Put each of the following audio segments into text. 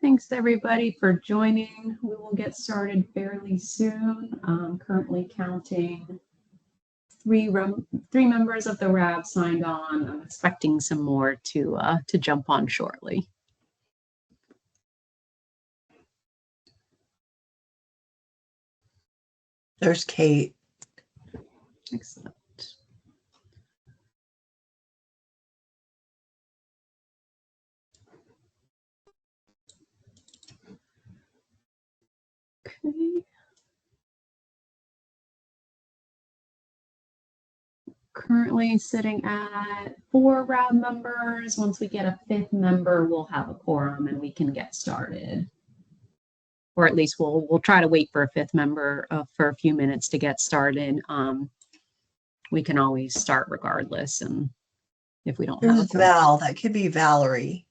Thanks everybody for joining. We will get started fairly soon. Currently counting three members of the RAB signed on. I'm expecting some more to jump on shortly. There's Kate. Excellent. Okay. Currently sitting at 4 RAB members. Once we get a 5th member, we'll have a quorum and we can get started. Or at least we'll try to wait for a 5th member for a few minutes to get started. We can always start regardless, and if we don't have There's Val. That could be Valerie.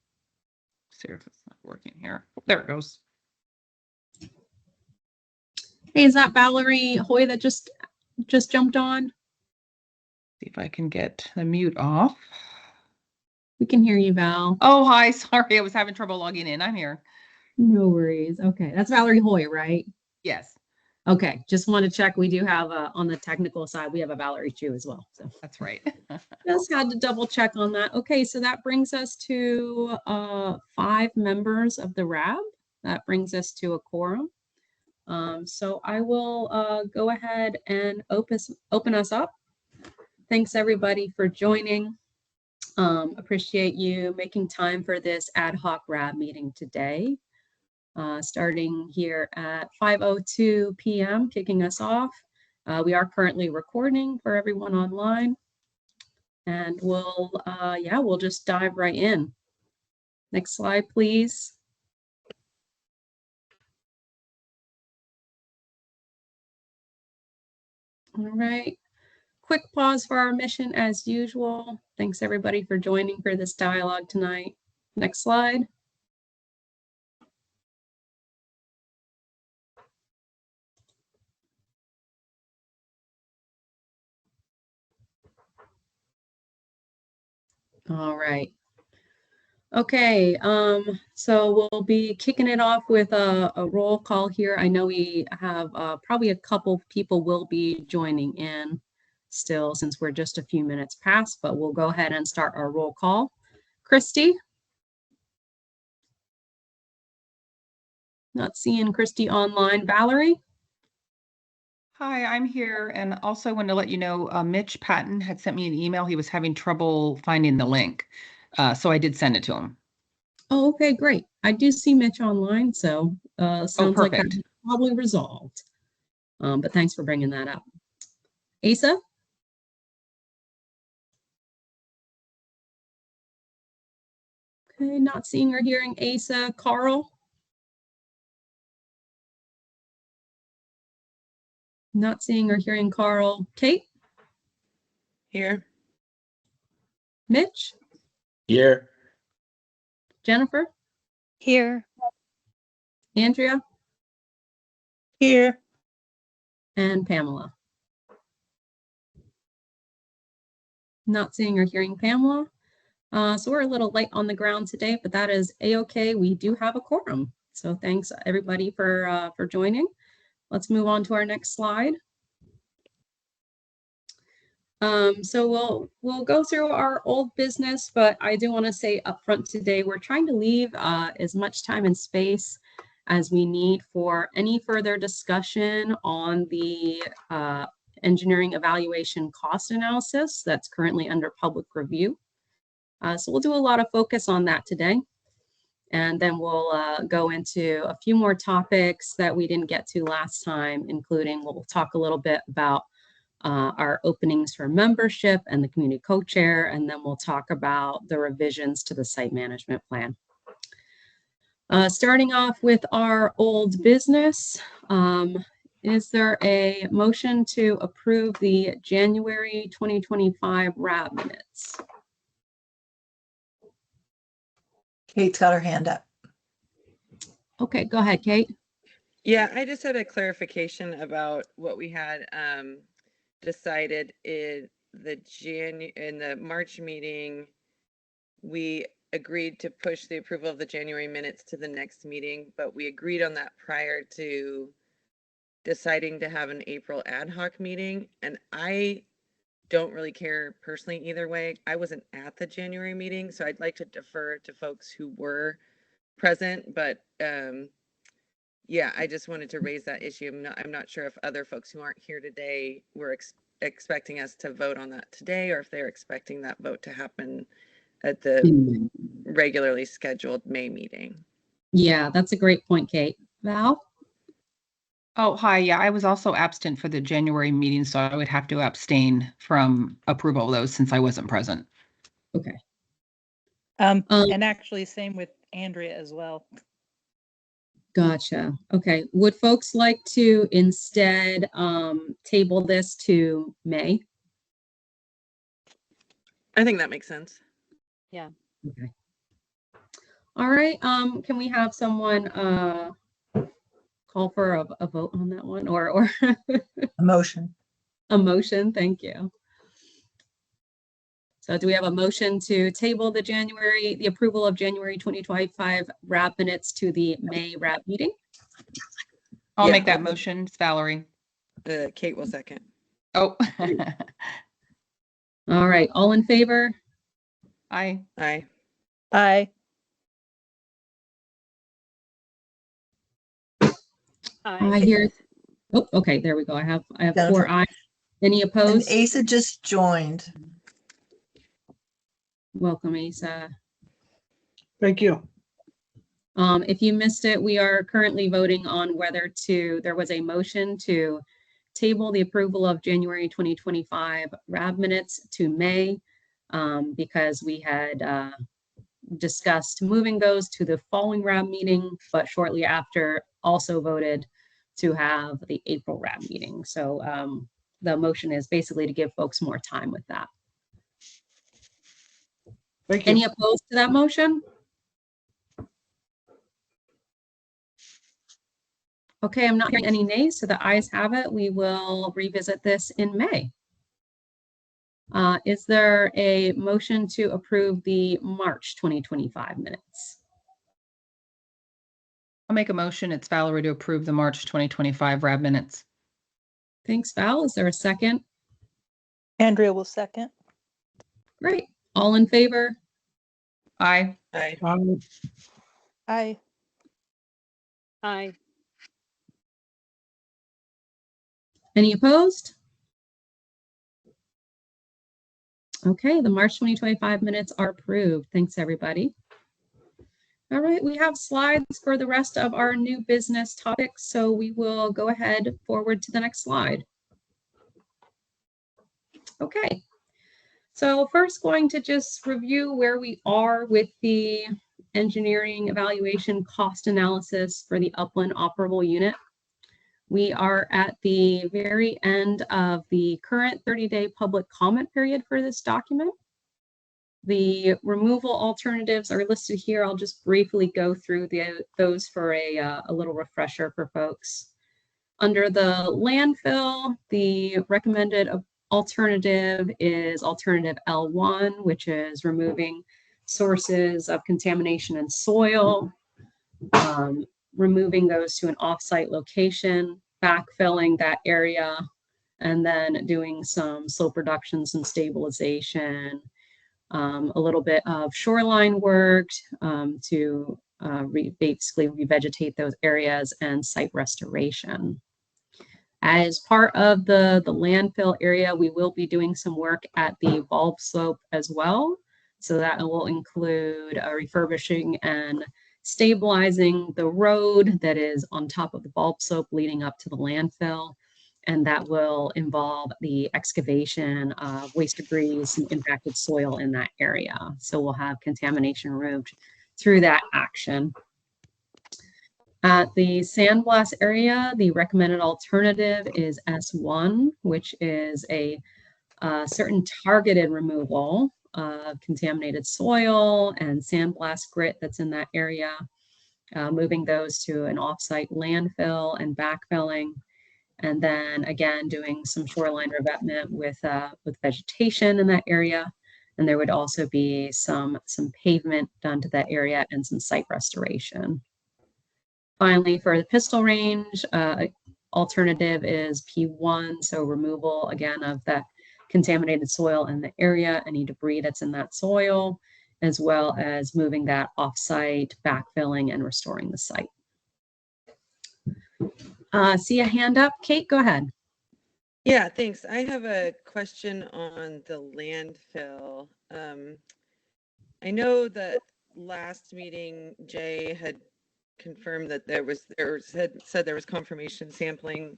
See if it's not working here. There it goes. Hey, is that Valerie Hoy that just jumped on? See if I can get the mute off. We can hear you, Val. Oh, hi. Sorry, I was having trouble logging in. I'm here. No worries. Okay, that's Valerie Hoy, right? Yes. Okay, just want to check. We do have on the technical side, we have a Valerie Chu as well. So That's right. just had to double check on that. Okay, so that brings us to 5 members of the RAB. That brings us to a quorum. So I will go ahead and open us up. Thanks everybody for joining. Appreciate you making time for this ad hoc RAB meeting today. Starting here at 5:02 p.m., kicking us off. We are currently recording for everyone online, and we'll just dive right in. Next slide, please. All right. Quick pause for our mission as usual. Thanks everybody for joining for this dialogue tonight. Next slide. All right. Okay, so we'll be kicking it off with a roll call here. I know we have probably a couple people will be joining in still since we're just a few minutes past, but we'll go ahead and start our roll call. Christy? Not seeing Christy online. Valerie? Hi, I'm here. And also want to let you know, Mitch Patton had sent me an email. He was having trouble finding the link. So I did send it to him. Oh, okay, great. I do see Mitch online, so sounds like that's probably resolved. But thanks for bringing that up. Asa? Okay, not seeing or hearing Asa. Carl? Not seeing or hearing Carl. Kate? Here. Mitch? Here. Jennifer? Here. Andrea? Here. And Pamela? Not seeing or hearing Pamela. So we're a little light on the ground today, but that is a-okay. We do have a quorum. So thanks everybody for joining. Let's move on to our next slide. So we'll go through our old business, but I do want to say up front today, we're trying to leave as much time and space as we need for any further discussion on the engineering evaluation cost analysis that's currently under public review. So we'll do a lot of focus on that today. And then we'll go into a few more topics that we didn't get to last time, including we'll talk a little bit about our openings for membership and the community co-chair, and then we'll talk about the revisions to the site management plan. Starting off with our old business, is there a motion to approve the January 2025 RAB minutes? Kate's got her hand up. Okay, go ahead, Kate. Yeah, I just had a clarification about what we had decided in the March meeting. We agreed to push the approval of the January minutes to the next meeting, but we agreed on that prior to deciding to have an April ad hoc meeting. And I don't really care personally either way. I wasn't at the January meeting, so I'd like to defer to folks who were present, but yeah, I just wanted to raise that issue. I'm not sure if other folks who aren't here today were expecting us to vote on that today, or if they're expecting that vote to happen at the regularly scheduled May meeting. Yeah, that's a great point, Kate. Val? Oh, hi. Yeah, I was also absent for the January meeting, so I would have to abstain from approval of those since I wasn't present. Okay. And actually same with Andrea as well. Gotcha. Okay. Would folks like to instead table this to May? I think that makes sense. Yeah. Okay. All right. Can we have someone call for a vote on that one, or A motion. a motion? Thank you. So do we have a motion to table the approval of January 2025 RAB minutes to the May RAB meeting? I'll Yeah. make that motion. It's Valerie. Kate will second. Oh, All right. All in favor? aye. Aye. Aye. I hear. Oh, okay. There we go. I have Jennifer. 4 ayes. Any And opposed? Asa just joined. Welcome, Asa. Thank you. If you missed it, we are currently voting on whether there was a motion to table the approval of January 2025 RAB minutes to May, because we had discussed moving those to the following RAB meeting, but shortly after also voted to have the April RAB meeting. So the motion is basically to give folks more time with that. Thank you. Any opposed to that motion? Okay, I'm not hearing any nays, so the ayes have it. We will revisit this in May. Is there a motion to approve the March 2025 minutes? I'll make a motion. It's Valerie to approve the March 2025 RAB minutes. Thanks, Val. Is there a second? Andrea will second. Great. All in favor? Aye. Aye. Aye. Aye. Any opposed? Okay, the March 2025 minutes are approved. Thanks, everybody. All right, we have slides for the rest of our new business topics, so we will go ahead forward to the next slide. Okay, so first going to just review where we are with the engineering evaluation cost analysis for the Upland operable unit. We are at the very end of the current 30-day public comment period for this document. The removal alternatives are listed here. I'll just briefly go through those for a little refresher for folks. Under the landfill, the recommended alternative is alternative L1, which is removing sources of contamination in soil, removing those to an offsite location, backfilling that area, and then doing some slope reductions and stabilization, a little bit of shoreline work to basically revegetate those areas, and site restoration. As part of the landfill area, we will be doing some work at the bulb slope as well. So that will include refurbishing and stabilizing the road that is on top of the bulb slope leading up to the landfill. And that will involve the excavation of waste debris and impacted soil in that area. So we'll have contamination removed through that action. At the sandblast area, the recommended alternative is S1, which is a certain targeted removal of contaminated soil and sandblast grit that's in that area, moving those to an offsite landfill and backfilling. And then again, doing some shoreline revetment with vegetation in that area, And there would also be some pavement done to that area and some site restoration. Finally, for the pistol range, alternative is P1, so removal again of the contaminated soil in the area, any debris that's in that soil, as well as moving that off-site, backfilling, and restoring the site. See a hand up, Kate, go ahead. Yeah, thanks. I have a question on the landfill. I know that last meeting, Jay had confirmed that said there was confirmation sampling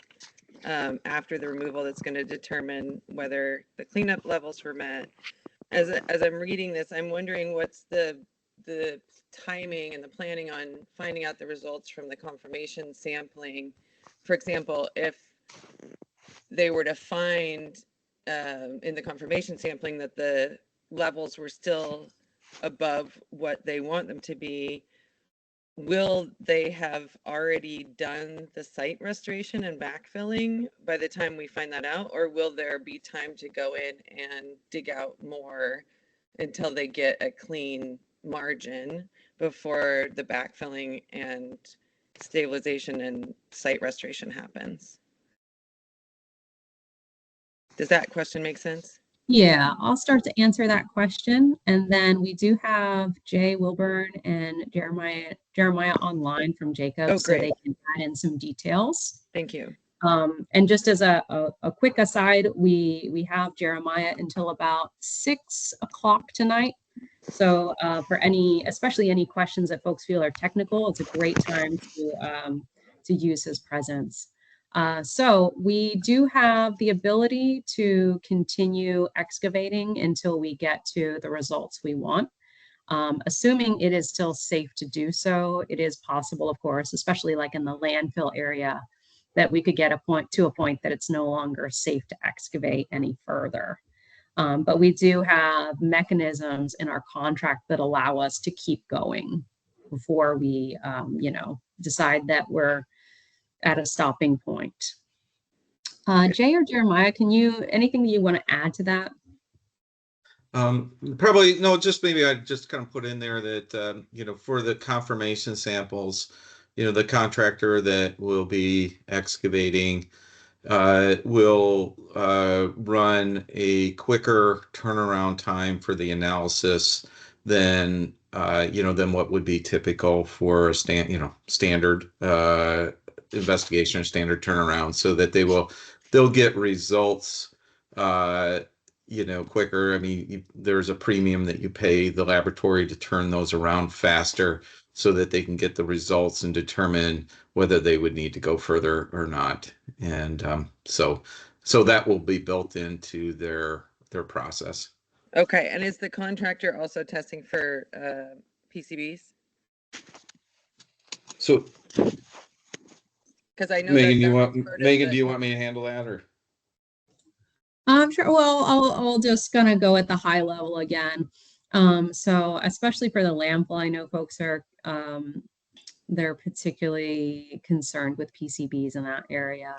after the removal that's going to determine whether the cleanup levels were met. As I'm reading this, I'm wondering what's the timing and the planning on finding out the results from the confirmation sampling. For example, if they were to find in the confirmation sampling that the levels were still above what they want them to be, will they have already done the site restoration and backfilling by the time we find that out, or will there be time to go in and dig out more until they get a clean margin before the backfilling and stabilization and site restoration happens? Does that question make sense? Yeah, I'll start to answer that question. And then we do have Jay Wilburn and Jeremiah online from Jacob, Oh, so great. they can add in some details. Thank you. And just as a quick aside, we have Jeremiah until about 6 o'clock tonight. So for especially any questions that folks feel are technical, it's a great time to use his presence. So we do have the ability to continue excavating until we get to the results we want. Assuming it is still safe to do so, it is possible, of course, especially like in the landfill area, that we could get to a point that it's no longer safe to excavate any further. But we do have mechanisms in our contract that allow us to keep going before we, decide that we're at a stopping point. Jay or Jeremiah, anything that you want to add to that? Probably no, just maybe I just kind of put in there that, for the confirmation samples, the contractor that will be excavating will run a quicker turnaround time for the analysis than what would be typical for a standard investigation or standard turnaround, so that they'll get results quicker. I mean, there's a premium that you pay the laboratory to turn those around faster so that they can get the results and determine whether they would need to go further or not. And so that will be built into their process. Okay, and is the contractor also testing for PCBs? So, because I know Megan, that do you want me to handle that, or? Sure. Well, I'll just gonna go at the high level again. So especially for the landfill, I know folks are they're particularly concerned with PCBs in that area.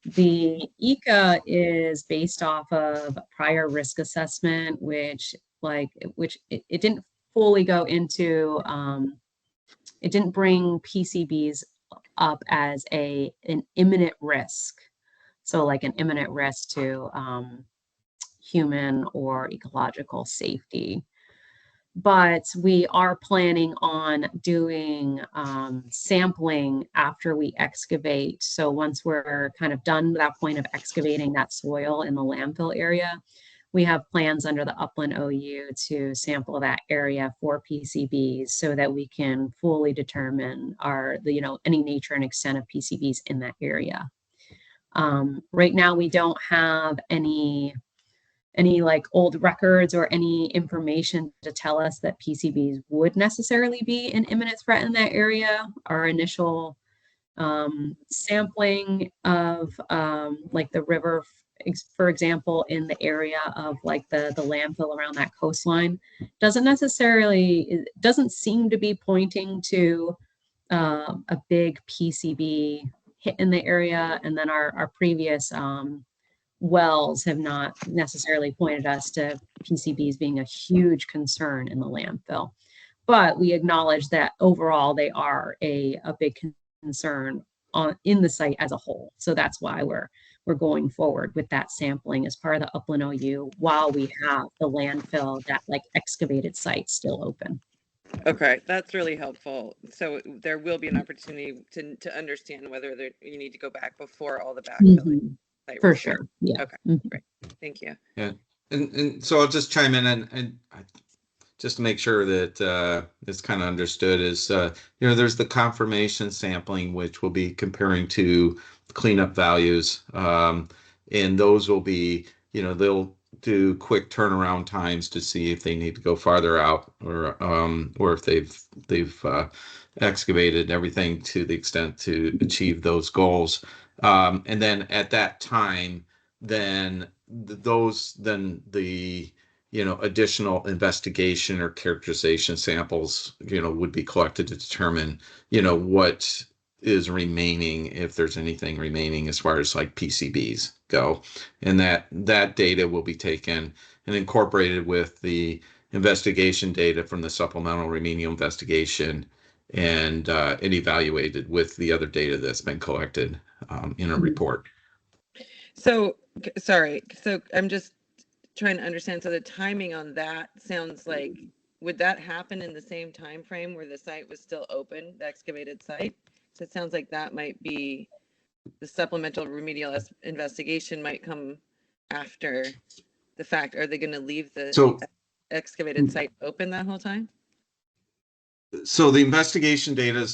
The ECA is based off of prior risk assessment, which it didn't fully go into. It didn't bring PCBs up as an imminent risk. So like an imminent risk to human or ecological safety. But we are planning on doing sampling after we excavate. So once we're kind of done with that point of excavating that soil in the landfill area, we have plans under the Upland OU to sample that area for PCBs so that we can fully determine any nature and extent of PCBs in that area. Right now, we don't have any like old records or any information to tell us that PCBs would necessarily be an imminent threat in that area. Our initial sampling of like the river, for example, in the area of like the landfill around that coastline doesn't seem to be pointing to a big PCB hit in the area. And then our previous wells have not necessarily pointed us to PCBs being a huge concern in the landfill. But we acknowledge that overall they are a big concern in the site as a whole. So that's why we're going forward with that sampling as part of the Upland OU while we have the landfill, that like excavated site still open. Okay, that's really helpful. So there will be an opportunity to understand whether you need to go back before all the backfilling. Site For work. sure. Yeah. Okay, great. Thank you. Yeah, and so I'll just chime in and just to make sure that it's kind of understood is, there's the confirmation sampling, which will be comparing to cleanup values. And those will be, they'll do quick turnaround times to see if they need to go farther out or if they've excavated everything to the extent to achieve those goals. And then at that time, then the additional investigation or characterization samples, would be collected to determine, what is remaining, if there's anything remaining as far as like PCBs go. And that data will be taken and incorporated with the investigation data from the supplemental remedial investigation and evaluated with the other data that's been collected in a report. So, sorry. So I'm just trying to understand. So the timing on that sounds like, would that happen in the same time frame where the site was still open, the excavated site? So it sounds like that might be the supplemental remedial investigation might come after the fact. Are they going to leave the excavated site open that whole time? So the investigation data,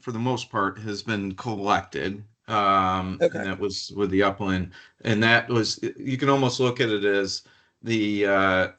for the most part, has been collected. And that was with the Upland, and that was, you can almost look at it as the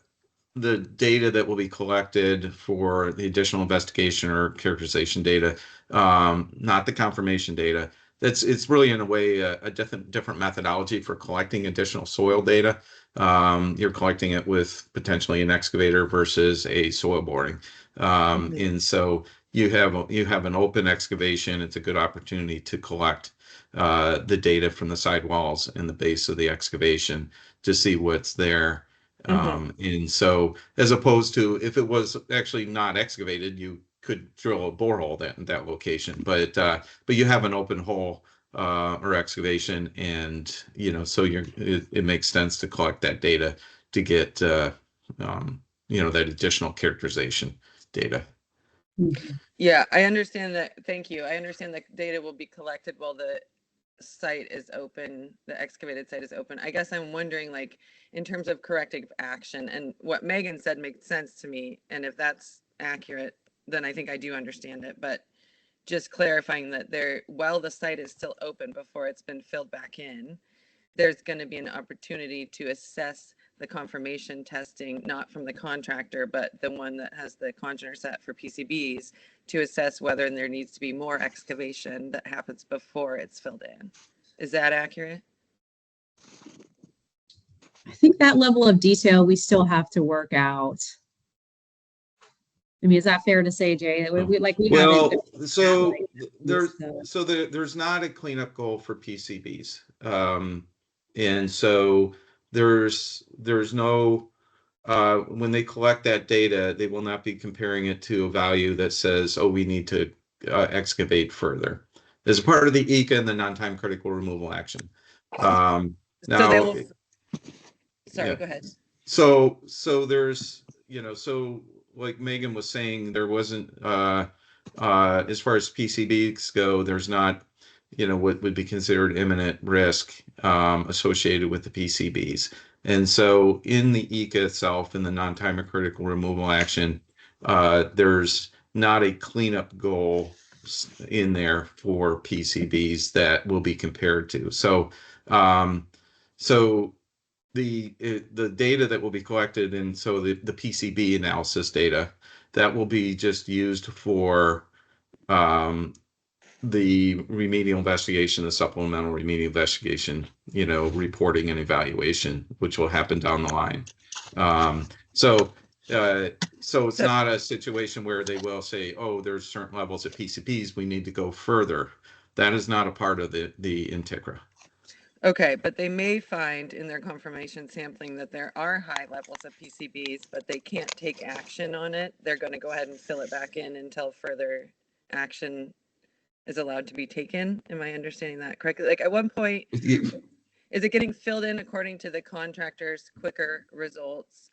data that will be collected for the additional investigation or characterization data, not the confirmation data. It's really in a way a different methodology for collecting additional soil data. You're collecting it with potentially an excavator versus a soil boring. And so you have an open excavation. It's a good opportunity to collect the data from the sidewalls and the base of the excavation to see what's there. And so, as opposed to if it was actually not excavated, you could drill a borehole in that location. But you have an open hole or excavation, and so it makes sense to collect that data to get that additional characterization data. Yeah, I understand that. Thank you. I understand that data will be collected while the site is open, the excavated site is open. I guess I'm wondering, like, in terms of corrective action, and what Megan said makes sense to me. And if that's accurate, then I think I do understand it. But just clarifying that while the site is still open before it's been filled back in, there's going to be an opportunity to assess the confirmation testing, not from the contractor, but the one that has the congener set for PCBs, to assess whether there needs to be more excavation that happens before it's filled in. Is that accurate? I think that level of detail we still have to work out. I mean, is that fair to say, Jay? There's not a cleanup goal for PCBs, and so there's no when they collect that data, they will not be comparing it to a value that says, oh, we need to excavate further as a part of the ECA and the non-time critical removal action. Go ahead. So there's, so like Megan was saying, there wasn't, as far as PCBs go, there's not, what would be considered imminent risk associated with the PCBs. And so in the ECA itself, in the non-time critical removal action, there's not a cleanup goal in there for PCBs that will be compared to. So, the data that will be collected, and so the PCB analysis data, that will be just used for the remedial investigation, the supplemental remedial investigation, reporting and evaluation, which will happen down the line. So it's not a situation where they will say, oh, there's certain levels of PCBs, we need to go further. That is not a part of the INTICRA. Okay, but they may find in their confirmation sampling that there are high levels of PCBs, but they can't take action on it. They're going to go ahead and fill it back in until further action is allowed to be taken. Am I understanding that correctly? Like at one point, is it getting filled in according to the contractor's quicker results?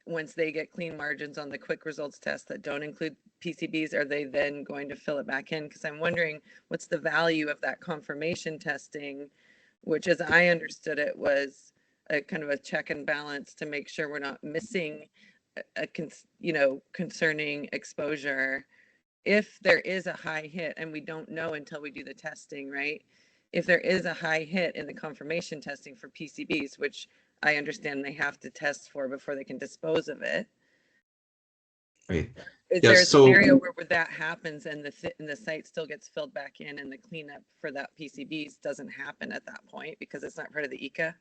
Once they get clean margins on the quick results test that don't include PCBs, are they then going to fill it back in? Because I'm wondering what's the value of that confirmation testing, which as I understood it was a kind of a check and balance to make sure we're not missing concerning exposure. If there is a high hit, and we don't know until we do the testing, right? If there is a high hit in the confirmation testing for PCBs, which I understand they have to test for before they can dispose of it. Right. Is Yeah, there a so- scenario where that happens and the site still gets filled back in and the cleanup for that PCBs doesn't happen at that point because it's not part of the ECA?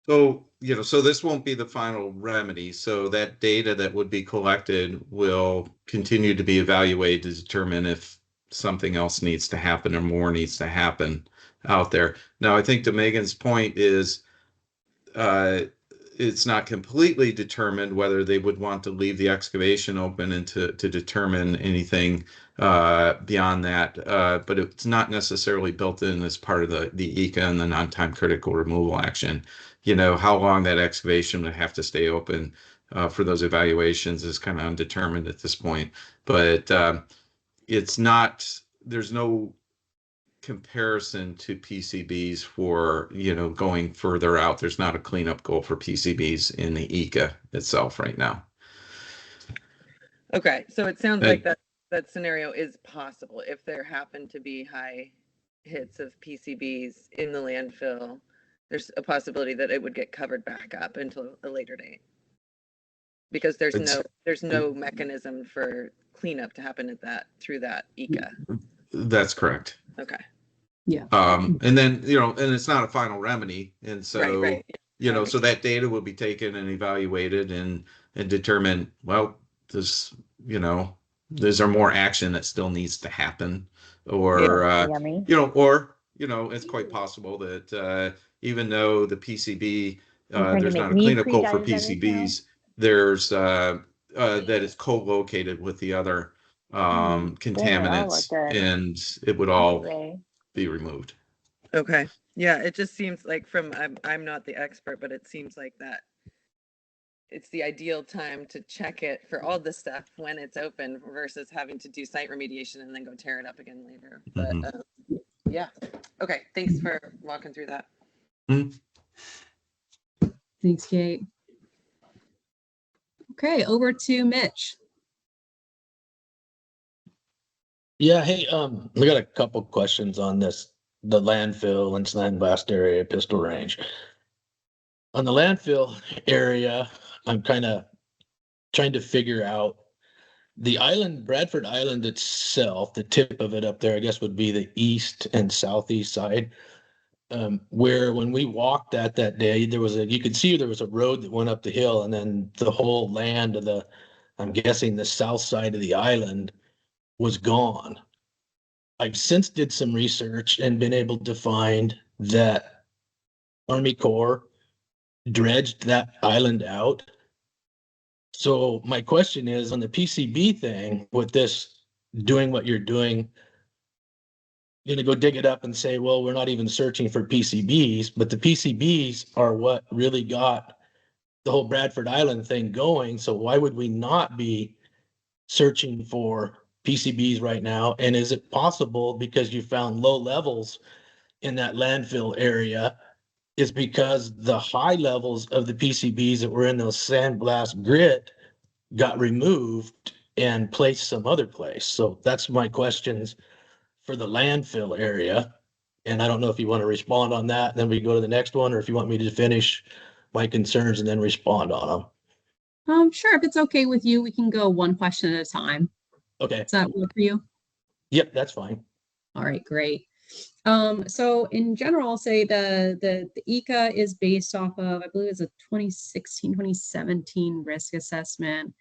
So, so this won't be the final remedy. So that data that would be collected will continue to be evaluated to determine if something else needs to happen or more needs to happen out there. Now, I think to Megan's point is it's not completely determined whether they would want to leave the excavation open and to determine anything beyond that. But it's not necessarily built in as part of the ECA and the non-time critical removal action. How long that excavation would have to stay open for those evaluations is kind of undetermined at this point. But it's not, there's no comparison to PCBs for, going further out. There's not a cleanup goal for PCBs in the ECA itself right now. Okay, so it sounds like that scenario is possible if there happen to be high hits of PCBs in the landfill. There's a possibility that it would get covered back up until a later date because there's no mechanism for cleanup to happen through that ECA. That's correct. Okay. Yeah. And then, and it's not a final remedy. And so, Right. so that data will be taken and evaluated and determine, well, is there more action that still needs to happen? Or, Yummy. it's quite possible that even though the PCB, trying to there's make not a me cleanup goal for pre-diabetic now? PCBs, there's that it's co-located with the other contaminants, and it would all be removed. Okay. Yeah, it just seems like I'm not the expert, but it seems like that it's the ideal time to check it for all this stuff when it's open versus having to do site remediation and then go tear it up again later. But yeah. Okay. Thanks for walking through that. Thanks, Kate. Okay, over to Mitch. Yeah, hey, we got a couple questions on the landfill and sandblast area, Pistol Range. On the landfill area, I'm kind of trying to figure out the island, Bradford Island itself, the tip of it up there, I guess would be the east and southeast side. Where when we walked that day, you could see there was a road that went up the hill, and then the whole land of I'm guessing the south side of the island was gone. I've since did some research and been able to find that Army Corps dredged that island out. So my question is on the PCB thing, with this doing what you're doing, you're going to go dig it up and say, well, we're not even searching for PCBs, but the PCBs are what really got the whole Bradford Island thing going. So why would we not be searching for PCBs right now? And is it possible, because you found low levels in that landfill area, is because the high levels of the PCBs that were in those sandblast grit got removed and placed some other place? So that's my questions for the landfill area. And I don't know if you want to respond on that, then we go to the next one, or if you want me to finish my concerns and then respond on them. Sure, if it's okay with you, we can go one question at a time. Okay. Does that work for you? Yep, that's fine. All right, great. So in general, I'll say the ECA is based off of, I believe it's a 2016, 2017 risk assessment.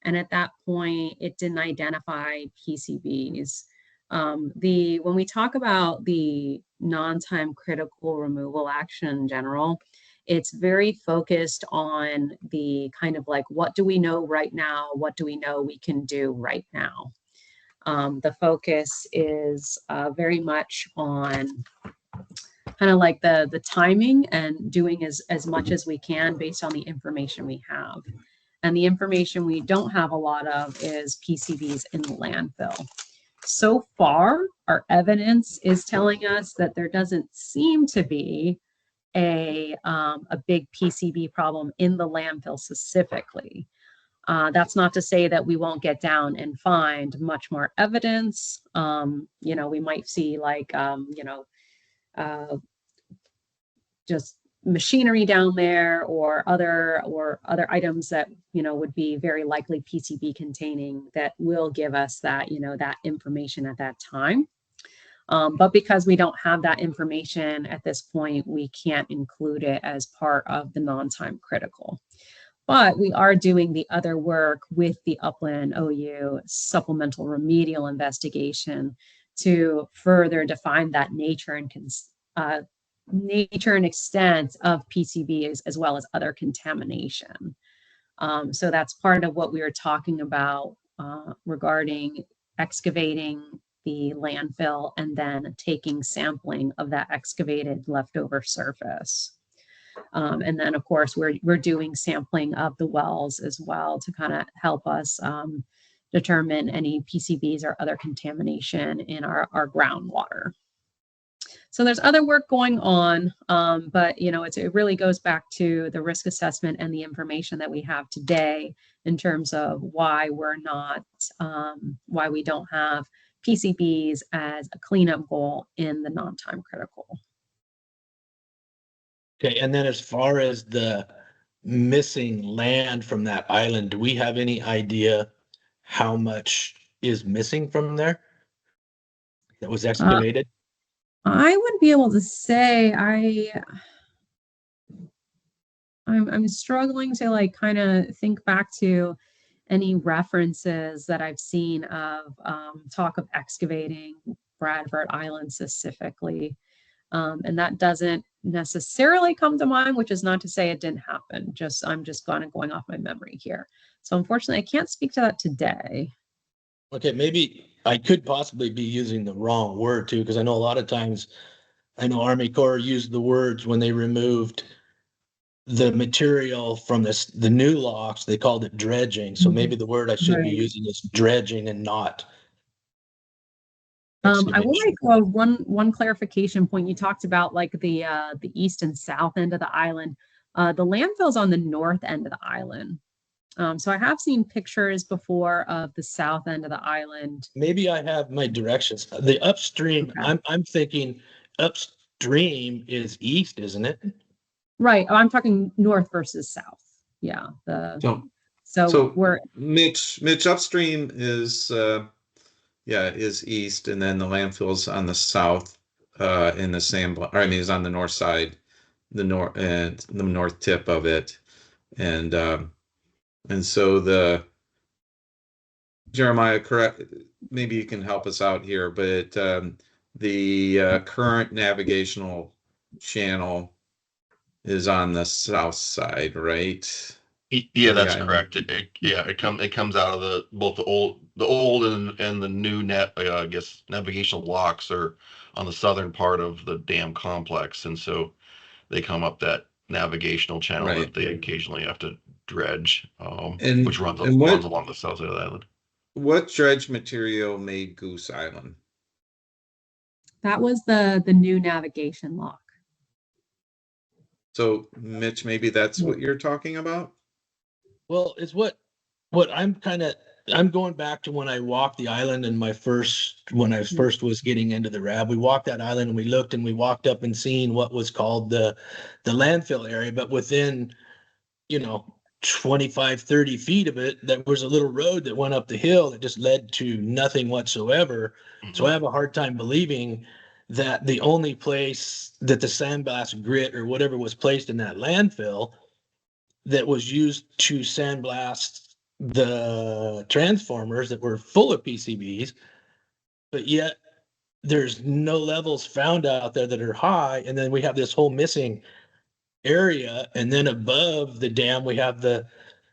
And at that point, it didn't identify PCBs. When we talk about the non-time critical removal action in general, it's very focused on the kind of like, what do we know right now? What do we know we can do right now? The focus is very much on kind of like the timing and doing as much as we can based on the information we have. And the information we don't have a lot of is PCBs in the landfill. So far, our evidence is telling us that there doesn't seem to be a big PCB problem in the landfill specifically. That's not to say that we won't get down and find much more evidence. We might see like, just machinery down there or other items that would be very likely PCB containing that will give us that that information at that time. But because we don't have that information at this point, we can't include it as part of the non-time critical. But we are doing the other work with the Upland OU supplemental remedial investigation to further define that nature and extent of PCBs as well as other contamination. So that's part of what we were talking about regarding excavating the landfill and then taking sampling of that excavated leftover surface. And then, of course, we're doing sampling of the wells as well to kind of help us determine any PCBs or other contamination in our groundwater. So there's other work going on, but it really goes back to the risk assessment and the information that we have today in terms of why we don't have PCBs as a cleanup goal in the non-time critical. Okay, and then as far as the missing land from that island, do we have any idea how much is missing from there that was excavated? I would be able to say I'm struggling to like kind of think back to any references that I've seen of talk of excavating Bradford Island specifically. And that doesn't necessarily come to mind, which is not to say it didn't happen. I'm just kind of going off my memory here. So unfortunately, I can't speak to that today. Okay, maybe I could possibly be using the wrong word too, because I know a lot of times, I know Army Corps used the words when they removed the material from the new locks, they called it dredging. So maybe the word I should be using is dredging and not I will make one clarification point. You talked about like the east and south end of the island. The landfill's on the north end of the island. So I have seen pictures before of the south end of the island. Maybe I have my directions. The upstream, okay. I'm thinking upstream is east, isn't it? Right. Oh, I'm talking north versus south. Yeah. So we're Mitch upstream is is east, and then the landfill's on the south in the is on the north side, the north tip of it. And so Jeremiah, correct, maybe you can help us out here, but the current navigational channel is on the south side, right? Yeah, that's correct. It comes out of both the old and the new navigational locks are on the southern part of the dam complex, and so they come up that navigational channel that they occasionally have to dredge, which runs along the south side of the island. What dredge material made Goose Island? That was the new navigation lock. So Mitch, maybe that's what you're talking about? Well, it's what I'm going back to when I walked the island and when I first was getting into the RAB. We walked that island and we looked and we walked up and seen what was called the landfill area, but within 25, 30 feet of it, there was a little road that went up the hill that just led to nothing whatsoever. Mm-hmm. So I have a hard time believing that the only place that the sandblast grit or whatever was placed in that landfill that was used to sandblast the transformers that were full of PCBs but yet there's no levels found out there that are high. And then we have this whole missing area. And then above the dam, we have the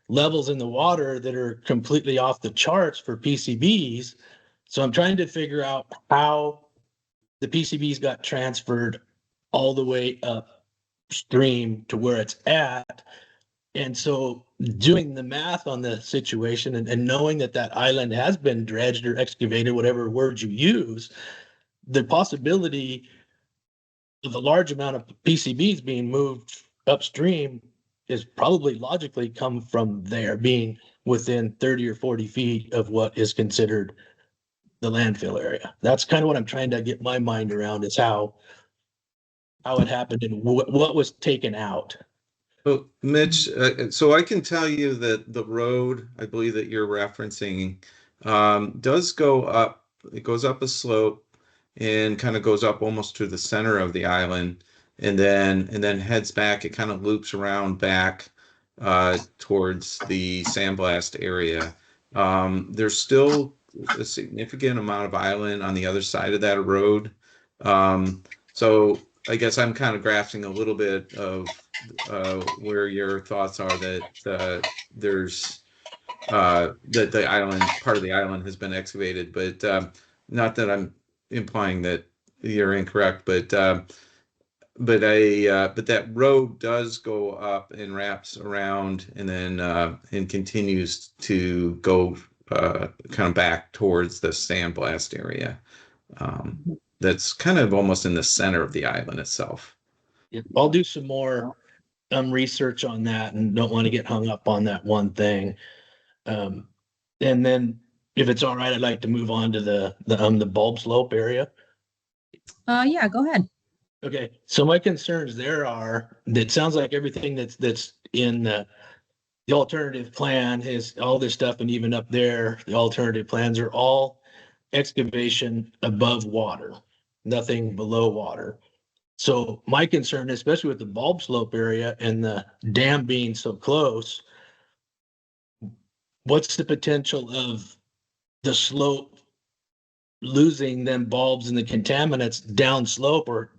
levels in the water that are completely off the charts for PCBs. So I'm trying to figure out how the PCBs got transferred all the way upstream to where it's at. And so doing the math on the situation and knowing that that island has been dredged or excavated, whatever word you use, the possibility of a large amount of PCBs being moved upstream is probably logically come from there being within 30 or 40 feet of what is considered the landfill area. That's kind of what I'm trying to get my mind around, is how it happened and what was taken out. Well, Mitch, so I can tell you that the road, I believe that you're referencing, does go up. It goes up a slope and kind of goes up almost to the center of the island, and then heads back. It kind of loops around back towards the sandblast area. There's still a significant amount of island on the other side of that road. So I guess I'm kind of grasping a little bit of where your thoughts are that there's that the island, part of the island has been excavated, but not that I'm implying that you're incorrect, but that road does go up and wraps around and then and continues to go kind of back towards the sandblast area. That's kind of almost in the center of the island itself. I'll do some more research on that and don't want to get hung up on that one thing. And then if it's all right, I'd like to move on to the bulb slope area. Yeah, go ahead. Okay, so my concerns there are, it sounds like everything that's in the alternative plan is all this stuff, and even up there, the alternative plans are all excavation above water, nothing below water. So my concern, especially with the bulb slope area and the dam being so close, what's the potential of the slope losing them bulbs and the contaminants down slope, or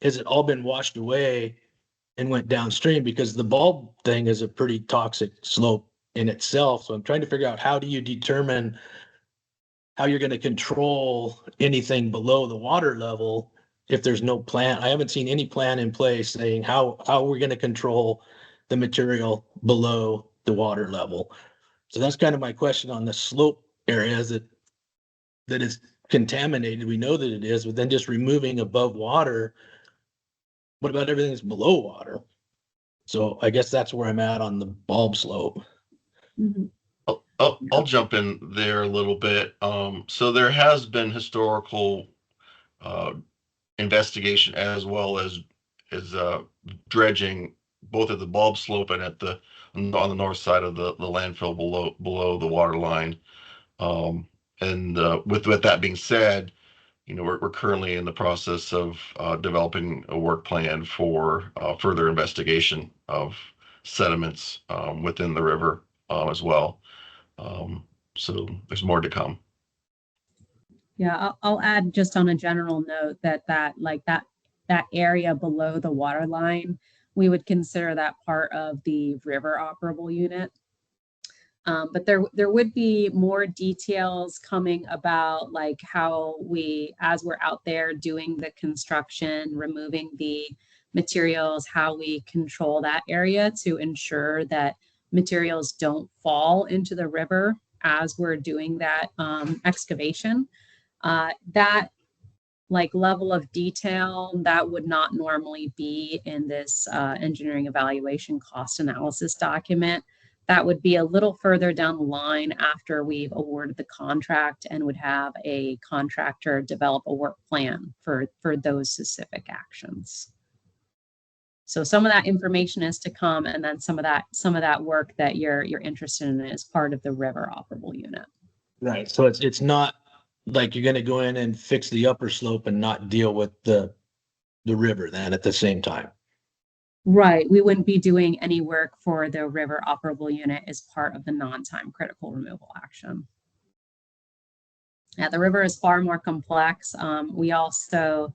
has it all been washed away and went downstream? Because the bulb thing is a pretty toxic slope in itself. So I'm trying to figure out, how do you determine how you're going to control anything below the water level if there's no plan? I haven't seen any plan in place saying how we're going to control the material below the water level. So that's kind of my question on the slope areas that is contaminated. We know that it is, but then just removing above water, what about everything that's below water? So I guess that's where I'm at on the bulb slope. Mhm. I'll jump in there a little bit. So there has been historical investigation as well as dredging, both at the bulb slope and on the north side of the landfill below the water line. And with that being said, we're currently in the process of developing a work plan for further investigation of sediments within the river as well. So there's more to come. Yeah, I'll add just on a general note that area below the water line, we would consider that part of the river operable unit. But there would be more details coming about like how we, as we're out there doing the construction, removing the materials, how we control that area to ensure that materials don't fall into the river as we're doing that excavation. That like level of detail that would not normally be in this engineering evaluation cost analysis document. That would be a little further down the line after we've awarded the contract and would have a contractor develop a work plan for those specific actions. So some of that information is to come, and then some of that work that you're interested in is part of the river operable unit. Right. So it's not like you're going to go in and fix the upper slope and not deal with the river then at the same time. Right. We wouldn't be doing any work for the river operable unit as part of the non-time critical removal action. Yeah, the river is far more complex. We also,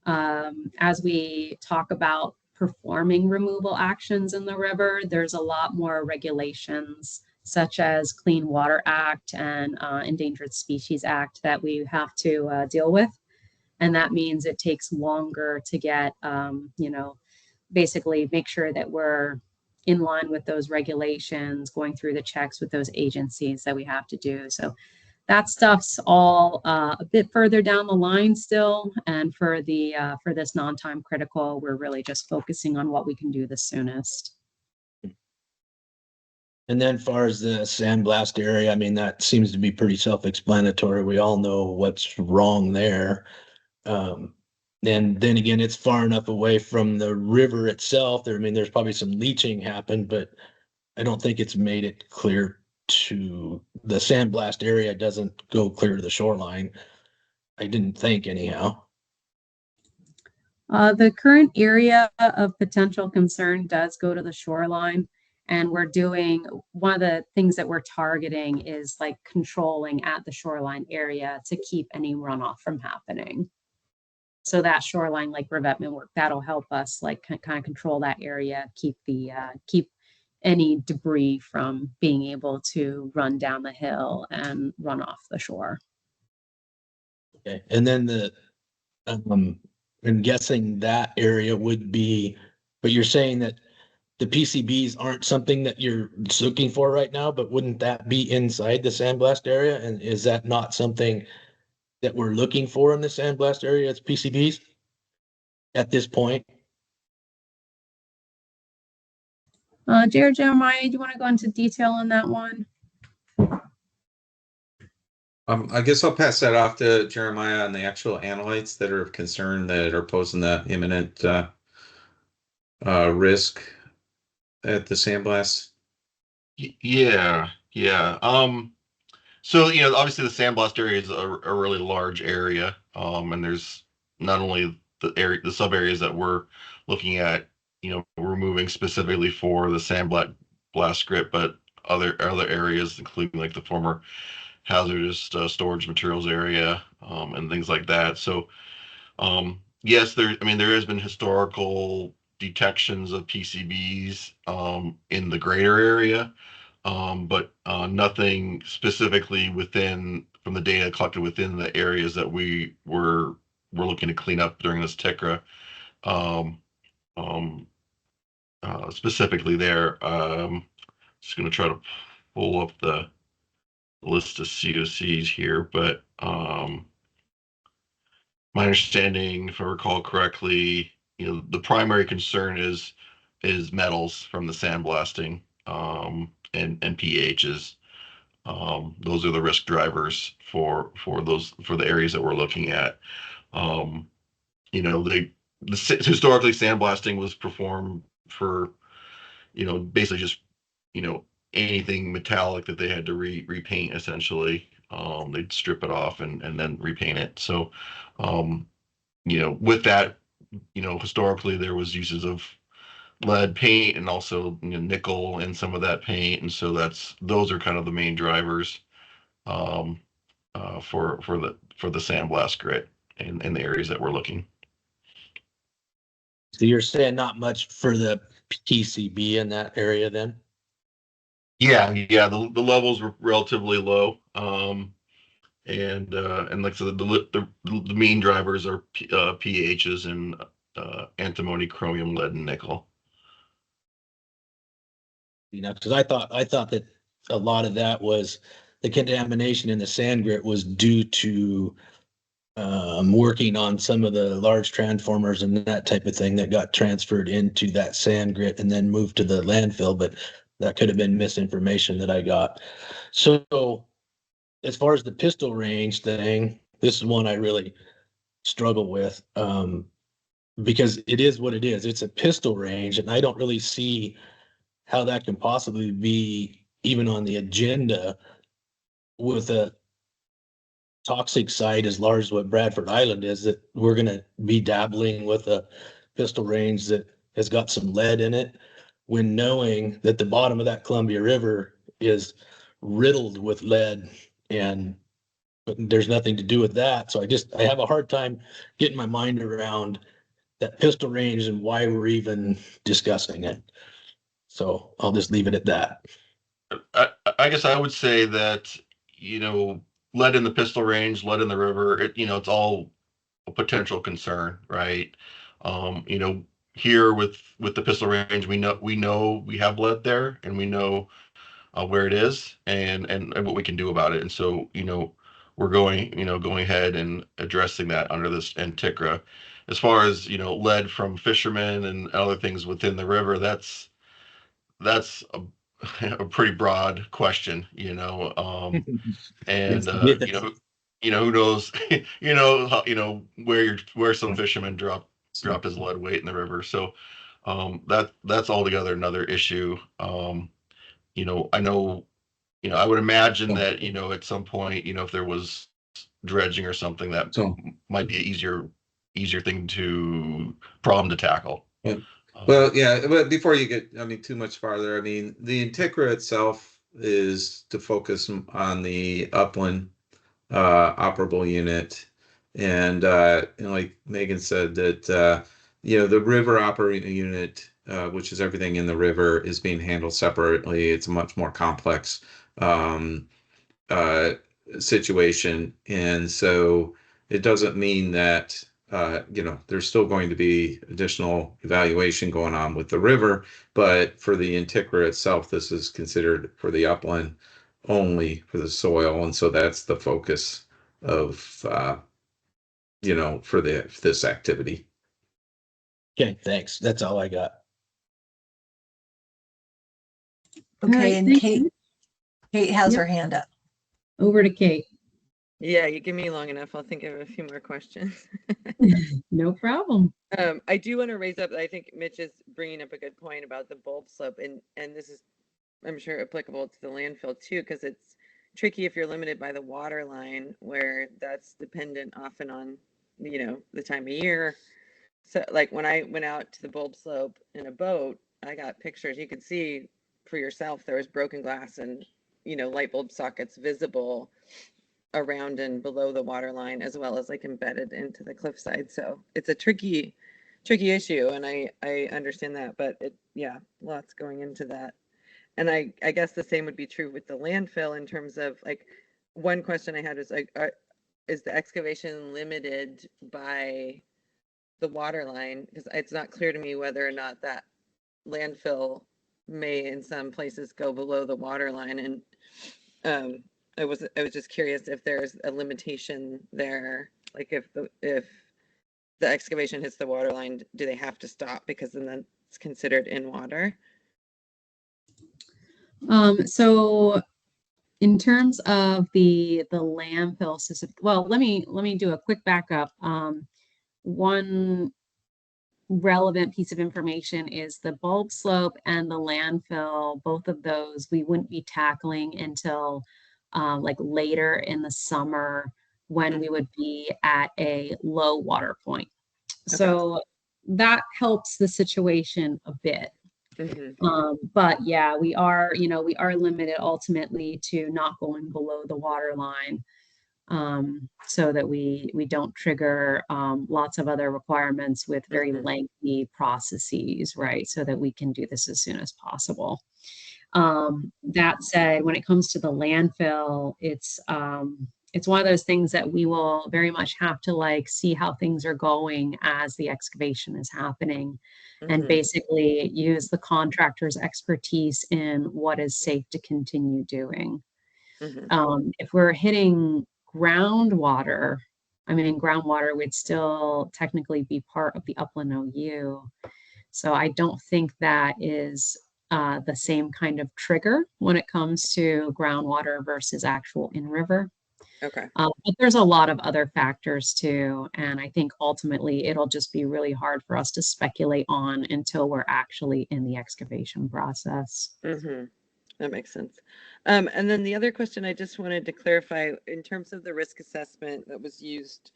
as we talk about performing removal actions in the river, there's a lot more regulations such as Clean Water Act and Endangered Species Act that we have to deal with. And that means it takes longer to get, basically make sure that we're in line with those regulations, going through the checks with those agencies that we have to do. So that stuff's all a bit further down the line still. And for this non-time critical, we're really just focusing on what we can do the soonest. And then far as the sandblast area, I mean, that seems to be pretty self-explanatory. We all know what's wrong there. And then again, it's far enough away from the river itself. I mean, there's probably some leaching happened, but I don't think it's made it clear to the sandblast area. Doesn't go clear to the shoreline. I didn't think anyhow. The current area of potential concern does go to the shoreline. And we're doing, one of the things that we're targeting is like controlling at the shoreline area to keep any runoff from happening. So that shoreline like revetment work, that'll help us like kind of control that area, keep any debris from being able to run down the hill and run off the shore. Okay. And then I'm guessing that area would be, but you're saying that the PCBs aren't something that you're looking for right now, but wouldn't that be inside the sandblast area? And is that not something that we're looking for in the sandblast area? It's PCBs at this point? Jeremiah, do you want to go into detail on that one? I guess I'll pass that off to Jeremiah on the actual analytes that are of concern that are posing that imminent risk at the sandblast. Yeah. So, obviously the sandblast area is a really large area. And there's not only the sub areas that we're looking at, removing specifically for the sandblast script, but other areas, including like the former hazardous storage materials area, and things like that. So, yes, there has been historical detections of PCBs in the greater area, but nothing specifically from the data collected within the areas that we're looking to clean up during this TICRA. Specifically there, just going to try to pull up the list of COCs here, but my understanding, if I recall correctly, the primary concern is metals from the sandblasting, and pHs. Those are the risk drivers for the areas that we're looking at. Historically sandblasting was performed for, basically just, anything metallic that they had to repaint essentially. They'd strip it off and then repaint it. So, with that, historically there was uses of lead paint and also nickel in some of that paint, and so those are kind of the main drivers for the sandblast grit in the areas that we're looking. So you're saying not much for the PCB in that area then? Yeah. The levels were relatively low, and like so the main drivers are pHs and antimony, chromium, lead, and nickel. Because I thought that a lot of that was the contamination in the sand grit was due to working on some of the large transformers and that type of thing that got transferred into that sand grit and then moved to the landfill, but that could have been misinformation that I got. So as far as the pistol range thing, this is one I really struggle with, because it is what it is. It's a pistol range, and I don't really see how that can possibly be even on the agenda with a toxic site as large as what Bradford Island is, that we're going to be dabbling with a pistol range that has got some lead in it, when knowing that the bottom of that Columbia River is riddled with lead and but there's nothing to do with that. So I have a hard time getting my mind around that pistol range and why we're even discussing it. So I'll just leave it at that. I guess I would say that, lead in the pistol range, lead in the river, it's all a potential concern, right? Here with the pistol range, we know we have lead there, and we know where it is, and what we can do about it. And so, we're going ahead and addressing that under this NTICRA. As far as, lead from fishermen and other things within the river, that's a pretty broad question, and Yes. who knows, where some fishermen drop his lead weight in the river. So that's altogether another issue. I know, I would imagine that, at some point, if there was dredging or something, that So, might be an easier problem to tackle. yeah. Well, yeah, but before you get, too much farther, the Inticra itself is to focus on the upland operable unit. And, like Megan said, that, the river operating unit, which is everything in the river, is being handled separately. It's a much more complex situation. And so it doesn't mean that, there's still going to be additional evaluation going on with the river, but for the Inticra itself, this is considered for the upland only for the soil. And so that's the focus of, for this activity. Okay, thanks. That's all I got. Okay, right, and thank Kate, you. Kate has Yep. her hand up. Over to Kate. Yeah, you give me long enough. I'll think of a few more questions. No problem. I do want to raise up, I think Mitch is bringing up a good point about the bulb slope, and this is, I'm sure, applicable to the landfill too, because it's tricky if you're limited by the water line, where that's dependent often on, the time of year. So like when I went out to the bulb slope in a boat, I got pictures. You could see for yourself there was broken glass and, light bulb sockets visible around and below the water line, as well as like embedded into the cliffside. So it's a tricky issue, and I understand that, but lots going into that. And I guess the same would be true with the landfill in terms of, like, one question I had was like, is the excavation limited by the water line? Because it's not clear to me whether or not that landfill may in some places go below the water line. And I was just curious if there's a limitation there, like if the excavation hits the water line, do they have to stop, because then it's considered in water? So in terms of the landfill system, well, let me do a quick backup. One relevant piece of information is the bulb slope and the landfill. Both of those we wouldn't be tackling until like later in the summer, when we would be at a low water point. So that helps the situation a bit. But yeah, we are limited ultimately to not going below the water line, so that we don't trigger lots of other requirements with very lengthy processes, right? So that we can do this as soon as possible. That said, when it comes to the landfill, it's one of those things that we will very much have to see how things are going as the excavation is happening, and basically use the contractor's expertise in what is safe to continue doing. If we're hitting groundwater, groundwater would still technically be part of the upland OU. So I don't think that is the same kind of trigger when it comes to groundwater versus actual in-river. But there's a lot of other factors too. And I think ultimately it'll just be really hard for us to speculate on until we're actually in the excavation process. That makes sense. And then the other question I just wanted to clarify, in terms of the risk assessment that was used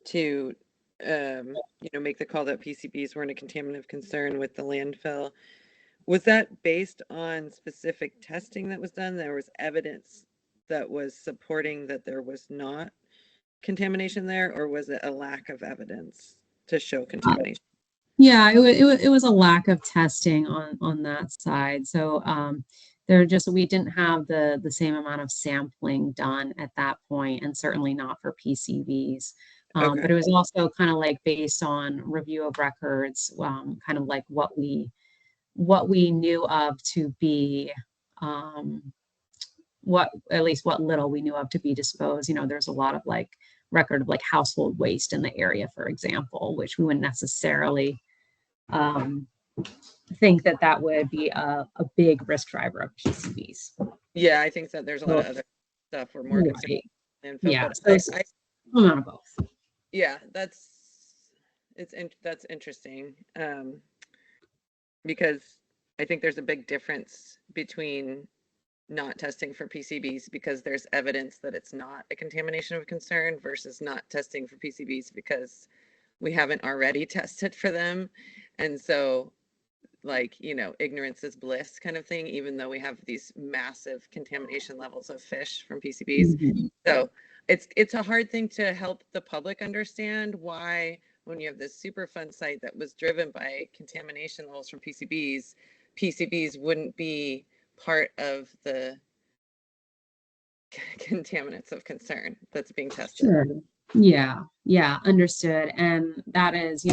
to, make the call that PCBs weren't a contaminant of concern with the landfill, was that based on specific testing that was done? There was evidence that was supporting that there was not contamination there, or was it a lack of evidence to show contamination? Yeah, it was a lack of testing on that side. So we didn't have the same amount of sampling done at that point, and certainly not for PCBs. Okay. But it was also kind of like based on review of records, kind of like what we knew of to be what at least what little we knew of to be disposed. You know, there's a lot of like record of like household waste in the area, for example, which we wouldn't necessarily think that would be a big risk driver of PCBs. Yeah, I think that there's a lot of other stuff we're more concerned with landfill, Yeah, but so amount of both. Yeah, that's interesting, because I think there's a big difference between not testing for PCBs because there's evidence that it's not a contamination of concern versus not testing for PCBs because we haven't already tested for them. And so, like, you know, ignorance is bliss kind of thing, even though we have these massive contamination levels of fish from PCBs. Mhm. So it's a hard thing to help the public understand why, when you have this Superfund site that was driven by contamination levels from PCBs wouldn't be part of the contaminants of concern that's being tested. Sure. Yeah, understood. And that is,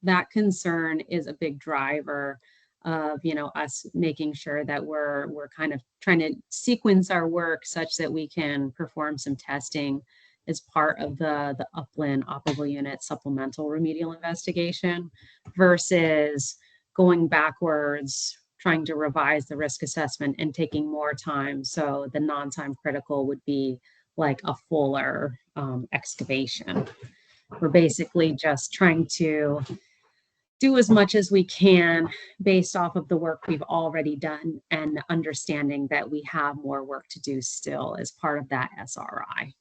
that concern is a big driver of, us making sure that we're kind of trying to sequence our work such that we can perform some testing as part of the upland operable unit supplemental remedial investigation versus going backwards, trying to revise the risk assessment and taking more time. So the non-time critical would be like a fuller excavation. We're basically just trying to do as much as we can based off of the work we've already done and understanding that we have more work to do still as part of that SRI.